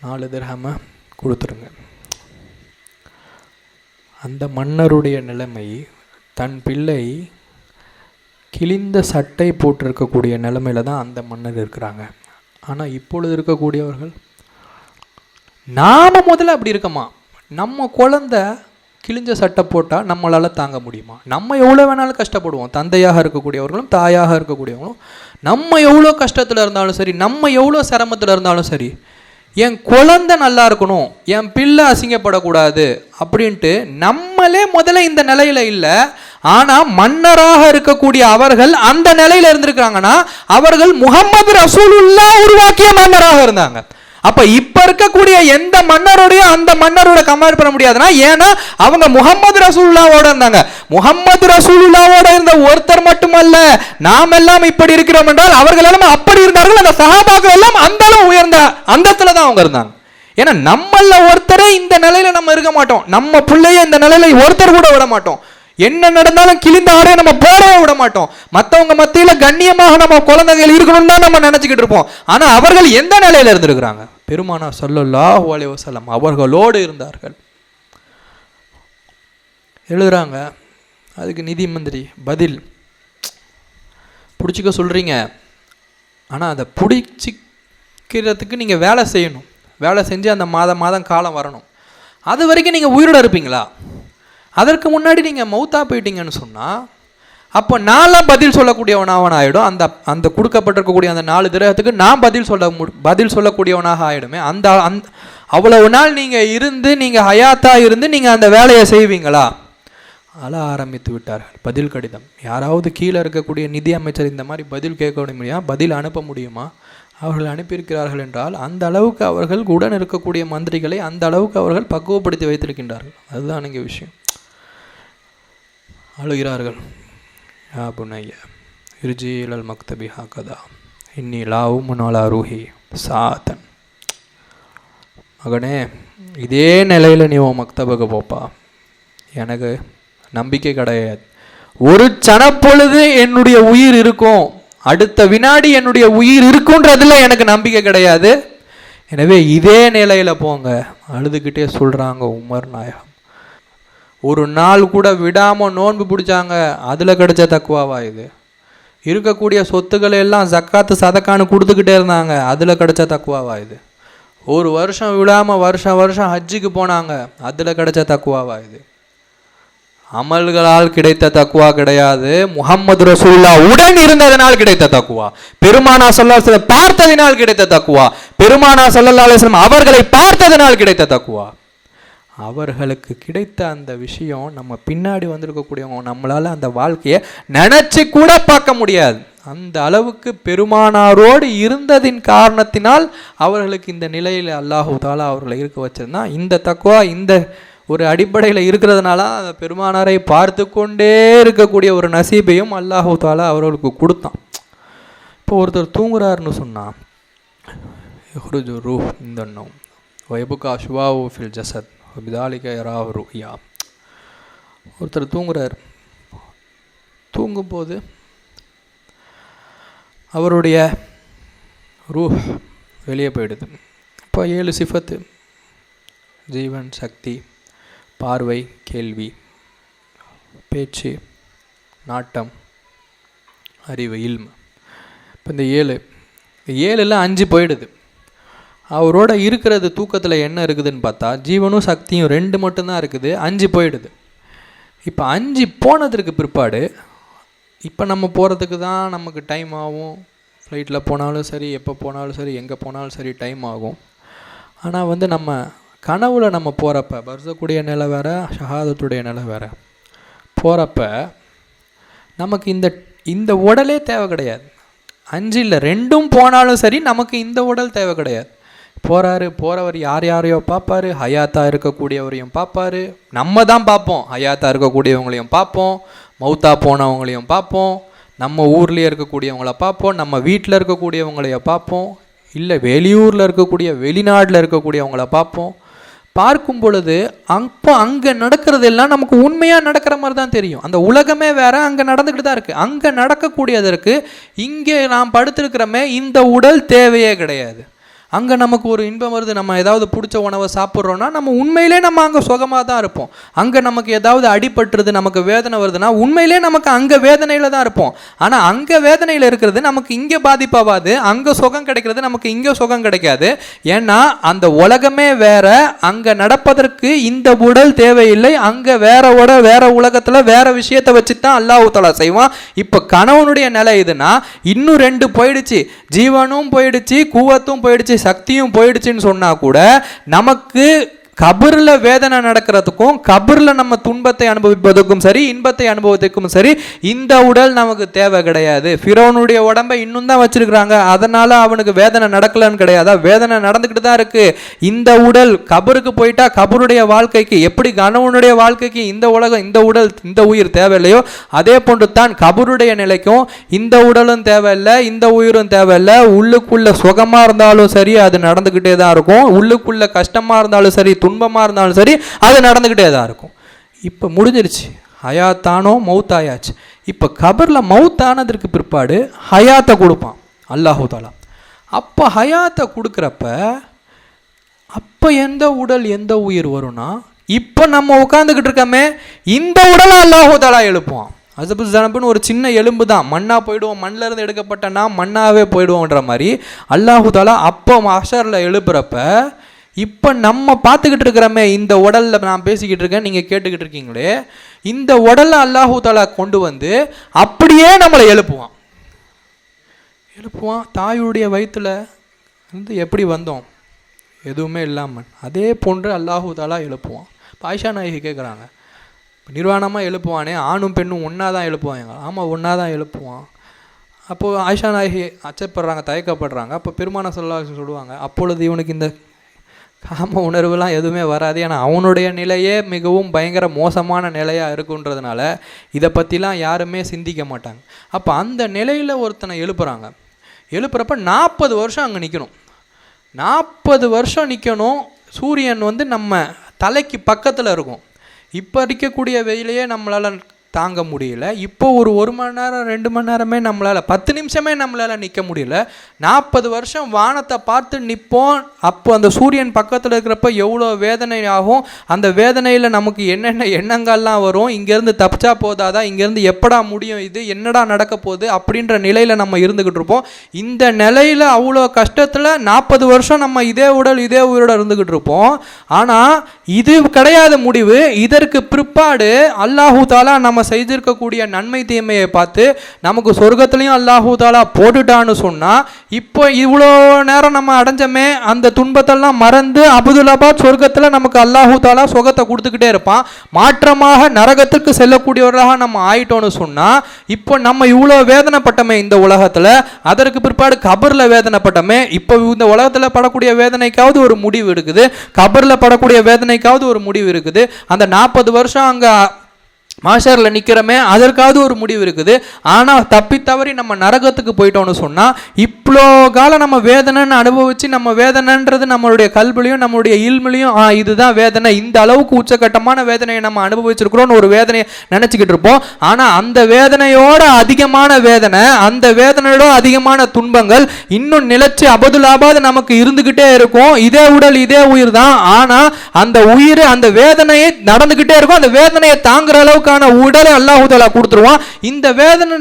4 திர்ஹமை கொடுத்துருங்க. அந்த மன்னருடைய நிலைமை, தன் பிள்ளை கிழிந்த சட்டை போட்டிருக்கக்கூடிய நிலைமையில தான் அந்த மன்னர் இருக்கிறாங்க. ஆனால் இப்பொழுது இருக்கக்கூடியவர்கள், நாம் முதல்ல அப்படி இருக்கமா? நம்ம குழந்தை கிழிஞ்ச சட்டை போட்டால் நம்மளால் தாங்க முடியுமா? நம்ம எவ்வளோ வேணாலும் கஷ்டப்படுவோம். தந்தையாக இருக்கக்கூடியவர்களும் தாயாக இருக்கக்கூடியவங்களும் நம்ம எவ்வளோ கஷ்டத்தில் இருந்தாலும் சரி, நம்ம எவ்வளோ சிரமத்தில் இருந்தாலும் சரி, என் குழந்தை நல்லா இருக்கணும், என் பிள்ளை அசிங்கப்படக்கூடாது அப்படின்ட்டு நம்மளே முதல்ல இந்த நிலையில இல்லை. ஆனால் மன்னராக இருக்கக்கூடிய அவர்கள் அந்த நிலையில இருந்திருக்காங்கன்னா அவர்கள் முஹம்மது ரசூலுல்லாஹ் உருவாக்கிய மன்னராக இருந்தாங்க. அப்ப இப்ப இருக்கக்கூடிய எந்த மன்னரோடையும் அந்த மன்னரோட கம்பேர் பண்ண முடியாதுன்னா, ஏன்னா அவங்க முஹம்மது ரசூலுல்லாவோட இருந்தாங்க. முஹம்மது ரசூலுல்லாவோட இருந்த ஒருத்தர் மட்டுமல்ல, நாம் எல்லாம் இப்படி இருக்கிறோம் என்றால் அவர்கள் எல்லாம் அப்படி இருந்தார்கள். அந்த சஹாபாக்கள் எல்லாம் அந்த அளவு உயர்ந்த அந்தத்துல தான் அவங்க இருந்தாங்க. ஏன்னா நம்மள ஒருத்தரே இந்த நிலையில நம்ம இருக்க மாட்டோம். நம்ம பிள்ளைய இந்த நிலையில ஒருத்தர் கூட விட மாட்டோம். என்ன நடந்தாலும் கிழிந்த ஆடையை நம்ம போடவே விட மாட்டோம். மற்றவங்க மத்தியில கண்ணியமாக நம்ம குழந்தைகள் இருக்கணும்னு தான் நம்ம நினைச்சுக்கிட்டு இருப்போம். ஆனா அவர்கள் எந்த நிலையில இருந்திருக்கிறாங்க? பெருமானார் ஸல்லல்லாஹு அலைஹி வஸல்லம் அவர்களோடு இருந்தார்கள். எழுதுறாங்க, அதுக்கு நிதி மந்திரி பதில், பிடிச்சிக்க சொல்றீங்க, ஆனா அதை பிடிச்சிக்கிறதுக்கு நீங்க வேலை செய்யணும். வேலை செஞ்சு அந்த மாதம் காலம் வரணும். அது வரைக்கும் நீங்க உயிரோட இருப்பீங்களா? அதற்கு முன்னாடி நீங்கள் மௌத்தா போயிட்டீங்கன்னு சொன்னால் அப்போ நான்லாம் பதில் சொல்லக்கூடியவனாக ஆகிடும். அந்த கொடுக்கப்பட்டிருக்கக்கூடிய அந்த 4 திரகத்துக்கு நான் பதில் சொல்லக்கூடியவனாக ஆகிடுமே. அவ்வளவு நாள் நீங்கள் இருந்து, நீங்கள் ஹயாத்தாக இருந்து நீங்கள் அந்த வேலையை செய்வீங்களா? அழ ஆரம்பித்து விட்டார்கள். பதில் கடிதம். யாராவது கீழே இருக்கக்கூடிய நிதி அமைச்சர் இந்த மாதிரி பதில் கேட்க முடியுமா? பதில் அனுப்ப முடியுமா? அவர்கள் அனுப்பியிருக்கிறார்கள் என்றால் அந்த அளவுக்கு அவர்கள் உடன் இருக்கக்கூடிய மந்திரிகளை அந்த அளவுக்கு அவர்கள் பக்குவப்படுத்தி வைத்திருக்கின்றார்கள். அதுதான் இங்கே விஷயம். அழுகிறார்கள். யா புனைய இர்ஜி இலல் மக்தபி ஹாகதா இன்னி லாவும் அலா ரூஹி சாத்தன். மகனே, இதே நிலையில் நீ உன் மக்தபுக்கு போப்பா, எனக்கு நம்பிக்கை கிடையாது. ஒரு சனப்பொழுது என்னுடைய உயிர் இருக்கும், அடுத்த வினாடி என்னுடைய உயிர் இருக்குன்றதுல எனக்கு நம்பிக்கை கிடையாது. எனவே இதே நிலையில போங்க. அழுதுகிட்டே சொல்றாங்க உமர் நாயகம். ஒரு நாள் கூட விடாம நோன்பு பிடிச்சாங்க. அதுல கிடைச்ச தக்குவாவா இது? இருக்கக்கூடிய சொத்துக்களை எல்லாம் ஜக்காத்து சதக்கான்னு கொடுத்துக்கிட்டே இருந்தாங்க. அதுல கிடைச்ச தக்குவாவா இது? ஒரு வருஷம் விடாம வருஷம் ஹஜ்ஜுக்கு போனாங்க. அதுல கிடைச்ச தக்குவாவா இது? அமல்களால் கிடைத்த தக்குவா கிடையாது, முஹம்மது ரசூலுல்லாஹ் உடன் இருந்ததனால் கிடைத்த தக்குவா, பெருமானார் ஸல்லல்லாஹு அலைஹி வஸல்லம் பார்த்ததனால் கிடைத்த தக்குவா, பெருமானார் ஸல்லல்லாஹு அலைஹி வஸல்லம் அவர்களை பார்த்ததனால் கிடைத்த தக்குவா. அவர்களுக்கு கிடைத்த அந்த விஷயம் நம்ம பின்னாடி வந்திருக்கக்கூடியவங்க நம்மளால அந்த வாழ்க்கையை நினைச்சு கூட பார்க்க முடியாது. அந்த அளவுக்கு பெருமானாரோடு இருந்ததின் காரணத்தினால் அவர்களுக்கு இந்த நிலையில் அல்லாஹு தஆலா அவர்களை இருக்க வச்சிருந்தா. இந்த தக்குவா இந்த ஒரு அடிப்படையில் இருக்கிறதுனால அந்த பெருமானாரை பார்த்து கொண்டே இருக்கக்கூடிய ஒரு நசீபையும் அல்லாஹு தஆலா அவர்களுக்கு கொடுத்தான். இப்போ ஒருத்தர் தூங்குறாருன்னு சொன்னால் யஹ்ருஜு ரூஹ் இந்த நௌம் வயபுகா ஷுவாவு ஃபில் ஜஸத் வபிதாலிக யராஹு ருயா. ஒருத்தர் தூங்குறார். தூங்கும்போது அவருடைய ரூஹ் வெளியே போயிடுது. இப்போ 7 சிஃபத்து, ஜீவன், சக்தி, பார்வை, கேள்வி, பேச்சு, நாட்டம், அறிவு, இல்மு. இப்போ இந்த 7ல் 5 போயிடுது. அவரோட இருக்கிறது தூக்கத்தில் என்ன இருக்குதுன்னு பார்த்தா ஜீவனும் சக்தியும் 2 மட்டும்தான் இருக்குது. 5 போயிடுது. இப்போ 5 போனதற்கு பிற்பாடு இப்போ நம்ம போகிறதுக்கு தான் நமக்கு டைம் ஆகும். ஃப்ளைட்டில் போனாலும் சரி, எப்போ போனாலும் சரி, எங்கே போனாலும் சரி டைம் ஆகும். ஆனால் நம்ம கனவுல நம்ம போகிறப்ப பர்சக்கூடிய நிலை வேறு, ஷஹாதத்துடைய நிலை வேறு. போகிறப்ப நமக்கு இந்த உடலே தேவை கிடையாது. 5 இல்லை 2ம் போனாலும் சரி நமக்கு இந்த உடல் தேவை கிடையாது. போகிறவர் யாரையோ பார்ப்பார், ஹயாத்தாக இருக்கக்கூடியவரையும் பார்ப்பார். நம்ம தான் பார்ப்போம், ஹயாத்தாக இருக்கக்கூடியவங்களையும் பார்ப்போம், மௌத்தா போனவங்களையும் பார்ப்போம், நம்ம ஊர்லேயே இருக்கக்கூடியவங்கள பார்ப்போம், நம்ம வீட்டில் இருக்கக்கூடியவங்களைய பார்ப்போம், இல்லை வெளியூரில் இருக்கக்கூடிய வெளிநாட்டில் இருக்கக்கூடியவங்கள பார்ப்போம். பார்க்கும் பொழுது அப்போ அங்கே நடக்கிறது எல்லாம் நமக்கு உண்மையாக நடக்கிற மாதிரி தான் தெரியும். அந்த உலகமே வேற, அங்கே நடந்துக்கிட்டு தான் இருக்குது. அங்கே நடக்கக்கூடியதற்கு இங்கே நாம் படுத்திருக்கிறோமே இந்த உடல் தேவையே கிடையாது. அங்கே நமக்கு ஒரு இன்பம் வருது, நம்ம ஏதாவது பிடிச்ச உணவை சாப்பிட்றோன்னா நம்ம உண்மையிலே நம்ம அங்கே சுகமாக தான் இருப்போம். அங்கே நமக்கு ஏதாவது அடிபட்டுருது, நமக்கு வேதனை வருதுன்னா உண்மையிலே நமக்கு அங்கே வேதனையில் தான் இருப்போம். ஆனால் அங்கே வேதனையில் இருக்கிறது நமக்கு இங்கே பாதிப்பாகாது, அங்கே சுகம் கிடைக்கிறது நமக்கு இங்கே சுகம் கிடைக்காது. ஏன்னா அந்த உலகமே வேற, அங்கே நடப்பதற்கு இந்த உடல் தேவையில்லை. அங்கே வேற உலகத்தில் வேற விஷயத்தை வச்சு தான் அல்லாஹ் தஆலா செய்வான். இப்போ கணவனுடைய நிலை இதுனா இன்னும் 2 போயிடுச்சு, ஜீவனும் போயிடுச்சு, கூவத்தும் போயிடுச்சு, சக்தியும் போயிடுச்சுன்னு சொன்னா கூட நமக்கு கபர்ல வேதனை நடக்கிறதுக்கும் கபர்ல நம்ம துன்பத்தை அனுபவிப்பதற்கும் சரி இன்பத்தை அனுபவத்துக்கும் சரி இந்த உடல் நமக்கு தேவை கிடையாது. ஃபிரௌனுடைய உடம்பை இன்னும் தான் வச்சிருக்கிறாங்க, அதனால அவனுக்கு வேதனை நடக்கலன்னு கிடையாது, வேதனை நடந்துக்கிட்டு தான் இருக்கு. இந்த உடல் கபருக்கு போயிட்டா கபருடைய வாழ்க்கைக்கு எப்படி கணவனுடைய வாழ்க்கைக்கு இந்த உலகம் இந்த உடல் இந்த உயிர் தேவையில்லையோ அதே போன்று தான் கபருடைய நிலைக்கும் இந்த உடலும் தேவையில்லை இந்த உயிரும் தேவையில்லை. உள்ளுக்குள்ள சுகமா இருந்தாலும் சரி அது நடந்துக்கிட்டே தான் இருக்கும், உள்ளுக்குள்ள கஷ்டமா இருந்தாலும் சரி துன்பமாக இருந்தாலும் சரி அது நடந்துக்கிட்டே தான் இருக்கும். இப்போ முடிஞ்சிருச்சு, ஹயாத்தானோ மௌத்தாயாச்சு. இப்போ கபரில் மௌத்தானதற்கு பிற்பாடு ஹயாத்தை கொடுப்பான் அல்லாஹு தஆலா. அப்போ ஹயாத்தை கொடுக்குறப்ப அப்போ எந்த உடல் எந்த உயிர் வரும்னா இப்போ நம்ம உட்காந்துக்கிட்டு இருக்கோமே இந்த உடலை அல்லாஹு தஆலா எழுப்புவான். அசபு ஜனப்புன்னு ஒரு சின்ன எலும்பு தான், மண்ணாக போயிடுவோம், மண்ணில் இருந்து எடுக்கப்பட்டனா மண்ணாகவே போயிடுவோன்ற மாதிரி அல்லாஹு தஆலா அப்போ மஹ்ஷரில் எழுப்புறப்ப இப்போ நம்ம பார்த்துக்கிட்டு இருக்கிறோமே இந்த உடலில் நான் பேசிக்கிட்டு இருக்கேன், நீங்கள் கேட்டுக்கிட்டு இருக்கீங்களே, இந்த உடலை அல்லாஹு தஆலா கொண்டு வந்து அப்படியே நம்மளை எழுப்புவான். தாயுடைய வயிற்றில் இருந்து எப்படி வந்தோம் எதுவுமே இல்லாமல் அதே போன்று அல்லாஹு தஆலா எழுப்புவான். இப்போ ஆயிஷா நாயகி கேட்குறாங்க, நிர்வாணமாக எழுப்புவானே ஆணும் பெண்ணும் ஒன்றா தான் எழுப்புவாங்க. ஆமாம் ஒன்றா தான் எழுப்புவான். அப்போது ஆயிஷா நாயகி அச்சப்படுறாங்க, தயக்கப்படுறாங்க. அப்போ பெருமான சொல்லுவாங்க, அப்பொழுது இவனுக்கு இந்த காம உணர்வுலாம் எதுவுமே வராது, ஏன்னா அவனுடைய நிலையே மிகவும் பயங்கர மோசமான நிலையாக இருக்குன்றதுனால இதை பற்றிலாம் யாருமே சிந்திக்க மாட்டாங்க. அப்போ அந்த நிலையில் ஒருத்தனை எழுப்புறப்ப 40 வருஷம் அங்கே நிற்கணும். 40 வருஷம் நிற்கணும். சூரியன் நம்ம தலைக்கு பக்கத்தில் இருக்கும். இப்போ இருக்கக்கூடிய வெயிலையே நம்மளால் தாங்க முடியல. இப்போ ஒரு 1 மணி நேரம் 2 மணி நேரமே நம்மளால் 10 நிமிஷமே நம்மளால் நிற்க முடியல. 40 வருஷம் வானத்தை பார்த்து நிற்போம். அப்போ அந்த சூரியன் பக்கத்தில் இருக்கிறப்ப எவ்வளோ வேதனை ஆகும், அந்த வேதனையில் நமக்கு என்னென்ன எண்ணங்கள்லாம் வரும், இங்கேருந்து தப்பிச்சா போதாதா, இங்கேருந்து எப்படா முடியும், இது என்னடா நடக்க போகுது அப்படின்ற நிலையில் நம்ம இருந்துக்கிட்டு இருப்போம். இந்த நிலையில் அவ்வளோ கஷ்டத்தில் 40 வருஷம் நம்ம இதே உடல் இதே உயிரோட இருந்துக்கிட்டு இருப்போம். ஆனால் இது கிடையாது முடிவு. இதற்கு பிற்பாடு அல்லாஹு தஆலா நம்ம செய்திருக்கக்கூடிய நன்மை தீமையை பார்த்து நமக்கு சொர்க்கத்திலையும் அல்லாஹு தஆலா போட்டுட்டான்னு சொன்னா இப்போ இவ்வளோ நேரம் நம்ம அடைஞ்சமே அந்த துன்பத்தெல்லாம் மறந்து அபுதுல்லாபாத் சொர்க்கத்தில் நமக்கு அல்லாஹு தஆலா சுகத்தை கொடுத்துக்கிட்டே இருப்பான். மாற்றமாக நரகத்துக்கு செல்லக்கூடியவர்களாக நம்ம ஆயிட்டோன்னு சொன்னா இப்போ நம்ம இவ்வளோ வேதனைப்பட்டமே இந்த உலகத்தில், அதற்கு பிற்பாடு கபரில் வேதனைப்பட்டமே, இப்போ இந்த உலகத்தில் படக்கூடிய வேதனைக்காவது ஒரு முடிவு இருக்குது, கபரில் படக்கூடிய வேதனைக்காவது ஒரு முடிவு இருக்குது. அந்த 40 வருஷம் அங்கே மாஷரில் நிற்கிறோமே அதற்காவது ஒரு முடிவு இருக்குது. ஆனால் தப்பி தவறி நம்ம நரகத்துக்கு போயிட்டோன்னு சொன்னால் இவ்வளோ காலம் நம்ம வேதனைன்னு அனுபவித்து நம்ம வேதனைன்றது நம்மளுடைய கல்விலையும் நம்மளுடைய இல்மிலையும் இதுதான் வேதனை, இந்த அளவுக்கு உச்சகட்டமான வேதனையை நம்ம அனுபவிச்சிருக்கிறோன்னு ஒரு வேதனையை நினச்சிக்கிட்டு இருப்போம். ஆனால் அந்த வேதனையோட அதிகமான வேதனை, அந்த வேதனையோட அதிகமான துன்பங்கள் இன்னும் நிலைச்சு அபதுல்லாபாத் நமக்கு இருந்துக்கிட்டே இருக்கும். இதே உடல் இதே உயிர் தான், ஆனால் அந்த உயிர் அந்த வேதனையை நடந்துக்கிட்டே இருக்கும். அந்த வேதனையை தாங்குற அளவுக்கு உடலை அல்லாஹ் தஆலா கொடுத்துருவான். இந்த வேதனை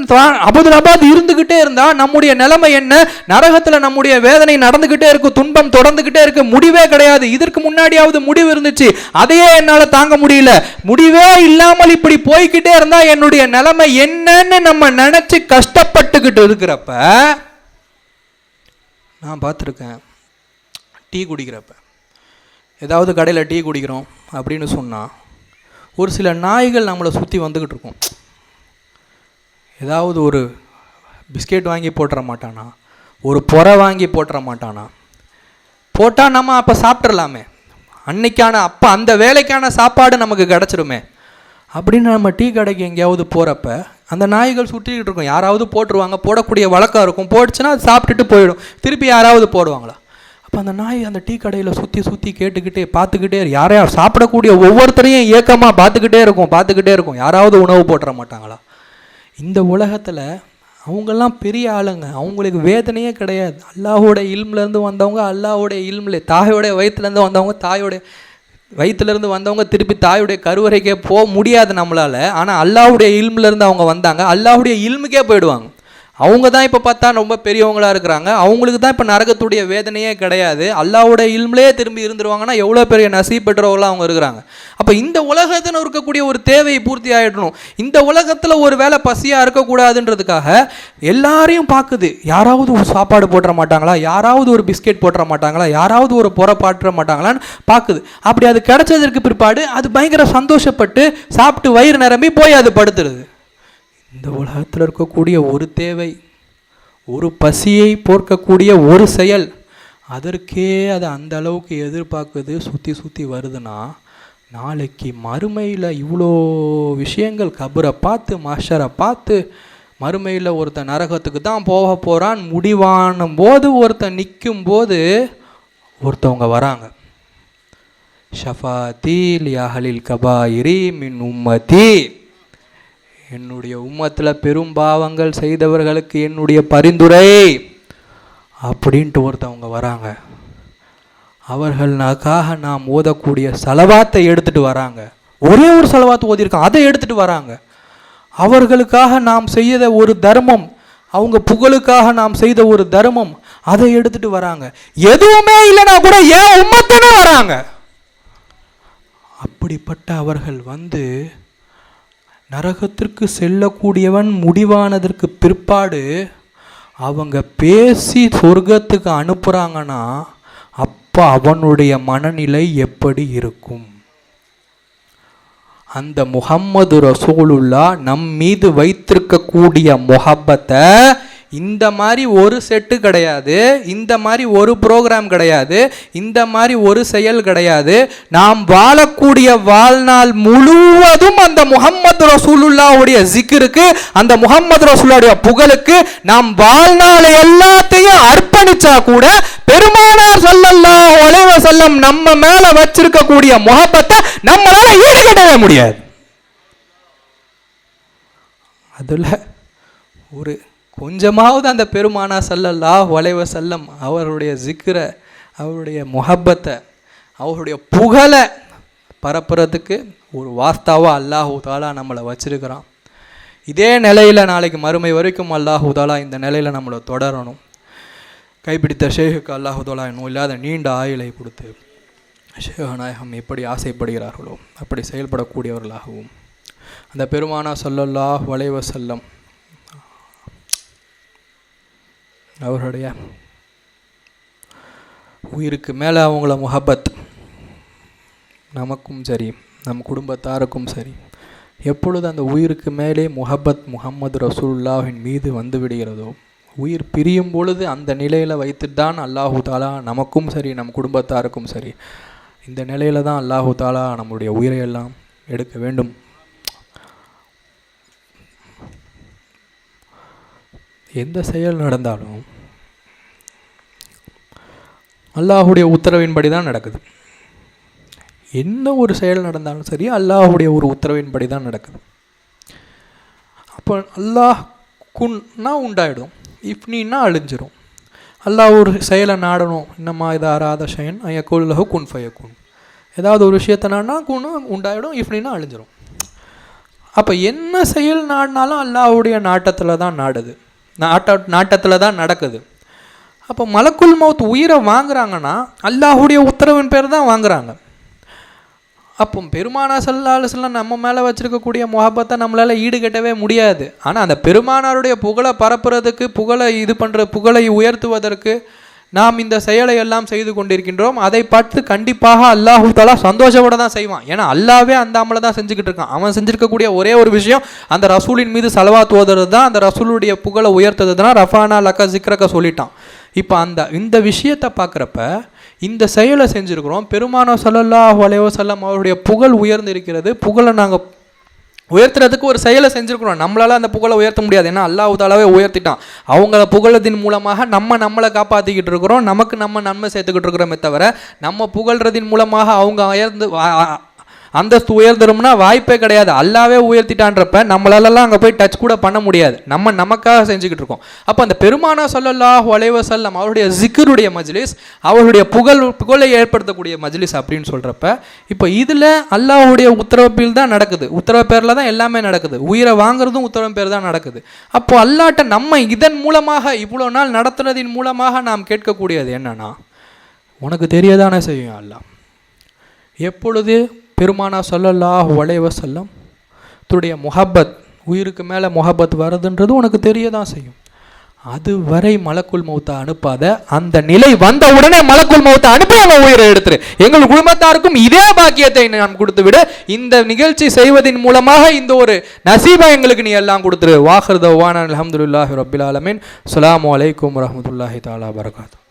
அபுதுல்லாபாத் இருந்துகிட்டே இருந்தா நம்முடைய நிலைமை என்ன? நரகத்துல நம்முடைய வேதனை நடந்துகிட்டே இருக்கு, துன்பம் தொடர்ந்துகிட்டே இருக்கு, முடிவே கிடையாது. இதற்கு முன்னாடியாவது முடிவு இருந்துச்சு, அதையே என்னால தாங்க முடியல. முடிவே இல்லாமல் இப்படி போய்கிட்டே இருந்தா என்னுடைய நிலைமை என்னன்னு நம்ம நினைச்சு கஷ்டப்பட்டுக்கிட்டு இருக்கிறப்ப நான் பார்த்துருக்கேன். டீ குடிக்கிறப்ப ஏதாவது கடையில் டீ குடிக்கிறோம் அப்படின்னு சொன்னா ஒரு சில நாய்கள் நம்மளை சுற்றி வந்துக்கிட்டு இருக்கும். ஏதாவது ஒரு பிஸ்கெட் வாங்கி போட்டுற மாட்டானா, ஒரு பொறை வாங்கி போட்டுற மாட்டானா, போட்டால் நம்ம அப்போ சாப்பிட்றலாமே, அன்னைக்கான அப்போ அந்த வேலைக்கான சாப்பாடு நமக்கு கிடச்சிருமே அப்படின்னு நம்ம டீ கடைக்கு எங்கேயாவது போகிறப்ப அந்த நாய்கள் சுற்றிக்கிட்டு இருக்கும். யாராவது போட்டுருவாங்க, போடக்கூடிய வழக்கம் இருக்கும், போட்டுச்சுன்னா அது சாப்பிட்டுட்டு போயிடும், திருப்பி யாராவது போடுவாங்களா? அப்போ அந்த நாய் அந்த டீ கடையில் சுற்றி சுற்றி கேட்டுக்கிட்டே பார்த்துக்கிட்டே யாரையா சாப்பிடக்கூடிய ஒவ்வொருத்தரையும் ஏக்கமாக பார்த்துக்கிட்டே இருக்கும். யாராவது உணவு போட்டுற மாட்டாங்களா? இந்த உலகத்தில் அவங்கெல்லாம் பெரிய ஆளுங்க, அவங்களுக்கு வேதனையே கிடையாது. அல்லாஹோட இல்ம்லேருந்து வந்தவங்க அல்லாஹோடைய இல்மில், தாயோடைய வயிற்றுலேருந்து வந்தவங்க தாயோடைய வயிற்றுலேருந்து வந்தவங்க திருப்பி தாயுடைய கருவறைக்கே போக முடியாது நம்மளால். ஆனால் அல்லாஹுடைய இல்மிலேருந்து அவங்க வந்தாங்க, அல்லாஹுடைய இல்முக்கே போயிடுவாங்க. அவங்க தான் இப்போ பார்த்தா ரொம்ப பெரியவங்களாக இருக்கிறாங்க, அவங்களுக்கு தான் இப்போ நரகத்துடைய வேதனையே கிடையாது. அல்லாஹ்வுடைய இல்மிலே திரும்பி இருந்துருவாங்கன்னா எவ்வளோ பெரிய நசீப் பெற்றவர்களாக அவங்க இருக்கிறாங்க. அப்போ இந்த உலகத்தில் இருக்கக்கூடிய ஒரு தேவையை பூர்த்தி ஆகிடணும். இந்த உலகத்தில் ஒரு வேளை பசியாக இருக்கக்கூடாதுன்றதுக்காக எல்லாரையும் பார்க்குது. யாராவது ஒரு சாப்பாடு போட்டுற மாட்டாங்களா, யாராவது ஒரு பிஸ்கெட் போட்டுற மாட்டாங்களா, யாராவது ஒரு பொறை பாட்டுற மாட்டாங்களான்னு பார்க்குது. அப்படி அது கிடைச்சதற்கு பிற்பாடு அது பயங்கர சந்தோஷப்பட்டு சாப்பிட்டு வயிறு நிரம்பி போய் அது படுத்துருது. இந்த உலகத்தில் இருக்கக்கூடிய ஒரு தேவை, ஒரு பசியை போர்க்கக்கூடிய ஒரு செயல், அதற்கே அது அந்த அளவுக்கு எதிர்பார்க்குது, சுற்றி சுற்றி வருதுன்னா நாளைக்கு மறுமையில் இவ்வளோ விஷயங்கள், கபரை பார்த்து மஹ்ஷரை பார்த்து, மறுமையில் ஒருத்தன் நரகத்துக்கு தான் போக போகிறான் முடிவான போது ஒருத்தன் நிற்கும் போது ஒருத்தவங்க வராங்க. ஷஃபாத்தி லியஹலில் கபாயிரி மின் உம்மதி, என்னுடைய உம்மத்தில் பெரும் பாவங்கள் செய்தவர்களுக்கு என்னுடைய பரிந்துரை அப்படின்ட்டு ஒருத்தவங்க வராங்க. அவர்களுக்காக நாம் ஓதக்கூடிய சலவாத்தை எடுத்துகிட்டு வராங்க. ஒரே ஒரு சலவாத்து ஓதியிருக்காங்க, அதை எடுத்துகிட்டு வராங்க. அவர்களுக்காக நாம் செய்த ஒரு தர்மம், அவங்க புகழுக்காக நாம் செய்த ஒரு தர்மம், அதை எடுத்துகிட்டு வராங்க. எதுவுமே இல்லைன்னா கூட ஏன் உம்மத்துன்னு வராங்க. அப்படிப்பட்ட அவர்கள் வந்து நரகத்திற்கு செல்லக்கூடியவன் முடிவானதற்கு பிற்பாடு அவங்க பேசி சொர்க்கத்துக்கு அனுப்புகிறாங்கன்னா அப்போ அவனுடைய மனநிலை எப்படி இருக்கும்? அந்த முஹம்மது ரசூலுல்லாஹ் நம் மீது வைத்திருக்கக்கூடிய முஹப்பத்தை இந்த மாதிரி ஒரு செட்டு கிடையாது, இந்த மாதிரி ஒரு ப்ரோக்ராம் கிடையாது, இந்த மாதிரி ஒரு செயல் கிடையாது. நாம் வாழக்கூடிய வாழ்நாள் முழுவதும் அந்த முஹம்மது ரசூலுல்லாஹ்வுடைய ஜிக்ருக்கு, அந்த முஹம்மது ரசூலுல்லாஹ்வுடைய புகழுக்கு நாம் வாழ்நாளை எல்லாத்தையும் அர்ப்பணிச்சா கூட பெருமானார் ஸல்லல்லாஹு அலைஹி வஸல்லம் நம்ம மேல வச்சிருக்கக்கூடிய முஹப்பத்தை நம்மளால ஈடுகட்டவே முடியாது. அதுல ஒரு கொஞ்சமாவது அந்த பெருமானார் ஸல்லல்லாஹு அலைஹி வஸல்லம் அவருடைய ஜிக்ரை, அவருடைய முஹப்பத்தை, அவருடைய புகழை பரப்புறதுக்கு ஒரு வாஸ்தாவா அல்லாஹு தாலா நம்மளை வச்சிருக்கிறான். இதே நிலையில் நாளைக்கு மறுமை வரைக்கும் அல்லாஹு தாலா இந்த நிலையில் நம்மளை தொடரணும். கைப்பிடித்த ஷேகுக்கு அல்லாஹு தாலா இன்னும் இல்லாத நீண்ட ஆயுளை கொடுத்து ஷேகநாயகம் எப்படி ஆசைப்படுகிறார்களோ அப்படி செயல்படக்கூடியவர்களாகவும் அந்த பெருமானார் ஸல்லல்லாஹு அலைஹி வஸல்லம் அவருடைய உயிருக்கு மேலே அவங்கள முஹப்பத் நமக்கும் சரி நம் குடும்பத்தாருக்கும் சரி எப்பொழுது அந்த உயிருக்கு மேலே முஹப்பத் முஹம்மது ரசூலுல்லாஹின் மீது வந்து விடுகிறதோ, உயிர் பிரியும் பொழுது அந்த நிலையில் வைத்துட்டு தான் அல்லாஹு தாலா நமக்கும் சரி நம் குடும்பத்தாருக்கும் சரி இந்த நிலையில் தான் அல்லாஹு தாலா நம்முடைய உயிரையெல்லாம் எடுக்க வேண்டும். எந்த செயல் நடந்தாலும் அல்லாஹுடைய உத்தரவின்படி தான் நடக்குது. என்ன ஒரு செயல் நடந்தாலும் சரி அல்லாஹுடைய ஒரு உத்தரவின்படி தான் நடக்குது. அப்போ அல்லாஹ் குன்னா உண்டாயிடும், இஃப்னின்னா அழிஞ்சிரும். அல்லாஹ் ஒரு செயலை நாடணும், இன்னமா இதை அராத ஷயன் ஐயக்குல்லஹு குன் ஃபயக்குன், ஏதாவது ஒரு விஷயத்தை நாடினா குன்னு உண்டாயிடும், இஃப்னின்னா அழிஞ்சிரும். அப்போ என்ன செயல் நாடினாலும் அல்லாஹுடைய நாட்டத்தில் தான் நாடுது, நாட்டத்தில் தான் நடக்குது. அப்போ மலக்குல் மௌத் உயிரை வாங்குறாங்கன்னா அல்லாஹுடைய உத்தரவின் பேர் தான் வாங்குறாங்க. அப்போ பெருமானார் ஸல்லல்லாஹு அலைஹி வஸல்லம் நம்ம மேலே வச்சுருக்கக்கூடிய முஹப்பத்தை நம்மளால் ஈடுகட்டவே முடியாது. ஆனால் அந்த பெருமானாருடைய புகழை பரப்புறதுக்கு, புகழை இது பண்ணுற, புகழை உயர்த்துவதற்கு நாம் இந்த செயலை எல்லாம் செய்து கொண்டிருக்கின்றோம். அதை பார்த்து கண்டிப்பாக அல்லாஹு தஆலா சந்தோஷப்பட தான் செய்வான். ஏன்னா அல்லாவே அந்த அமலை தான் செஞ்சுக்கிட்டு இருக்கான். அவன் செஞ்சுருக்கக்கூடிய ஒரே ஒரு விஷயம் அந்த ரசூலின் மீது ஸலவாத் ஓதுறது தான், அந்த ரசூலுடைய புகழை உயர்த்தது தான். ரஃபானா லக்க ஜிக்ரக சொல்லிட்டான். இப்போ இந்த விஷயத்தை பார்க்குறப்ப இந்த செயலை செஞ்சுருக்கிறோம். பெருமானார் ஸல்லல்லாஹு அலைஹி வஸல்லம் அவருடைய புகழ் உயர்ந்து இருக்கிறது. புகழை நாங்கள் உயர்த்துறதுக்கு ஒரு செயலை செஞ்சுருக்கணும். நம்மளால அந்த புகழை உயர்த்த முடியாது, ஏன்னா அல்லாஹ் தாலாவே உயர்த்திட்டான். அவங்கள புகழதின் மூலமாக நம்மளை காப்பாற்றிக்கிட்டு இருக்கிறோம், நமக்கு நம்ம நன்மை சேர்த்துக்கிட்டு இருக்கிறோமே தவிர நம்ம புகழ்றதின் மூலமாக அவங்க அந்தஸ்து உயர்ந்துரும்னா வாய்ப்பே கிடையாது. அல்லாவே உயர்த்திட்டான்றப்ப நம்மளாலலாம் அங்கே போய் டச் கூட பண்ண முடியாது, நமக்காக செஞ்சுக்கிட்டு இருக்கோம். அப்போ அந்த பெருமானா ஸல்லல்லாஹு அலைஹி வஸல்லம் அவருடைய ஜிக்ருடைய மஜ்லிஸ், அவருடைய புகழை ஏற்படுத்தக்கூடிய மஜ்லிஸ் அப்படின்னு சொல்கிறப்ப, இப்போ இதில் அல்லாஹுடைய உத்தரவு தான் நடக்குது, உத்தரவு பேரில் தான் எல்லாமே நடக்குது, உயிரை வாங்குறதும் உத்தரவு பேர் தான் நடக்குது. அப்போது அல்லாட்ட நம்ம இதன் மூலமாக இவ்வளோ நாள் நடத்துனதின் மூலமாக நாம் கேட்கக்கூடியது என்னன்னா, உனக்கு தெரியதானே செய்யும் அல்லாஹ். எப்பொழுது பெருமானா ஸல்லல்லாஹு அலைஹி வஸல்லம் துடைய முஹப்பத், உயிருக்கு மேலே முஹப்பத் வருதுன்றது உனக்கு தெரிய தான் செய்யும். அதுவரை மலக்குல் மௌத்தை அனுப்பாத, அந்த நிலை வந்த உடனே மலக்குல் மௌத்தை அனுப்பி அவன் உயிரை எடுத்துரு. எங்கள் குடும்பத்தாருக்கும் இதே பாக்கியத்தை நாம் கொடுத்து விட, இந்த நிகழ்ச்சி செய்வதன் மூலமாக இந்த ஒரு நசீபா எங்களுக்கு நீ எல்லாம் கொடுத்துரு. வாஹிர் தவானா அல்ஹம்துலில்லாஹி ரப்பில் ஆலமீன். அஸ்ஸலாமு அலைக்கும் வரஹ்மத்துல்லாஹி தஆலா வபரகாத்துஹு.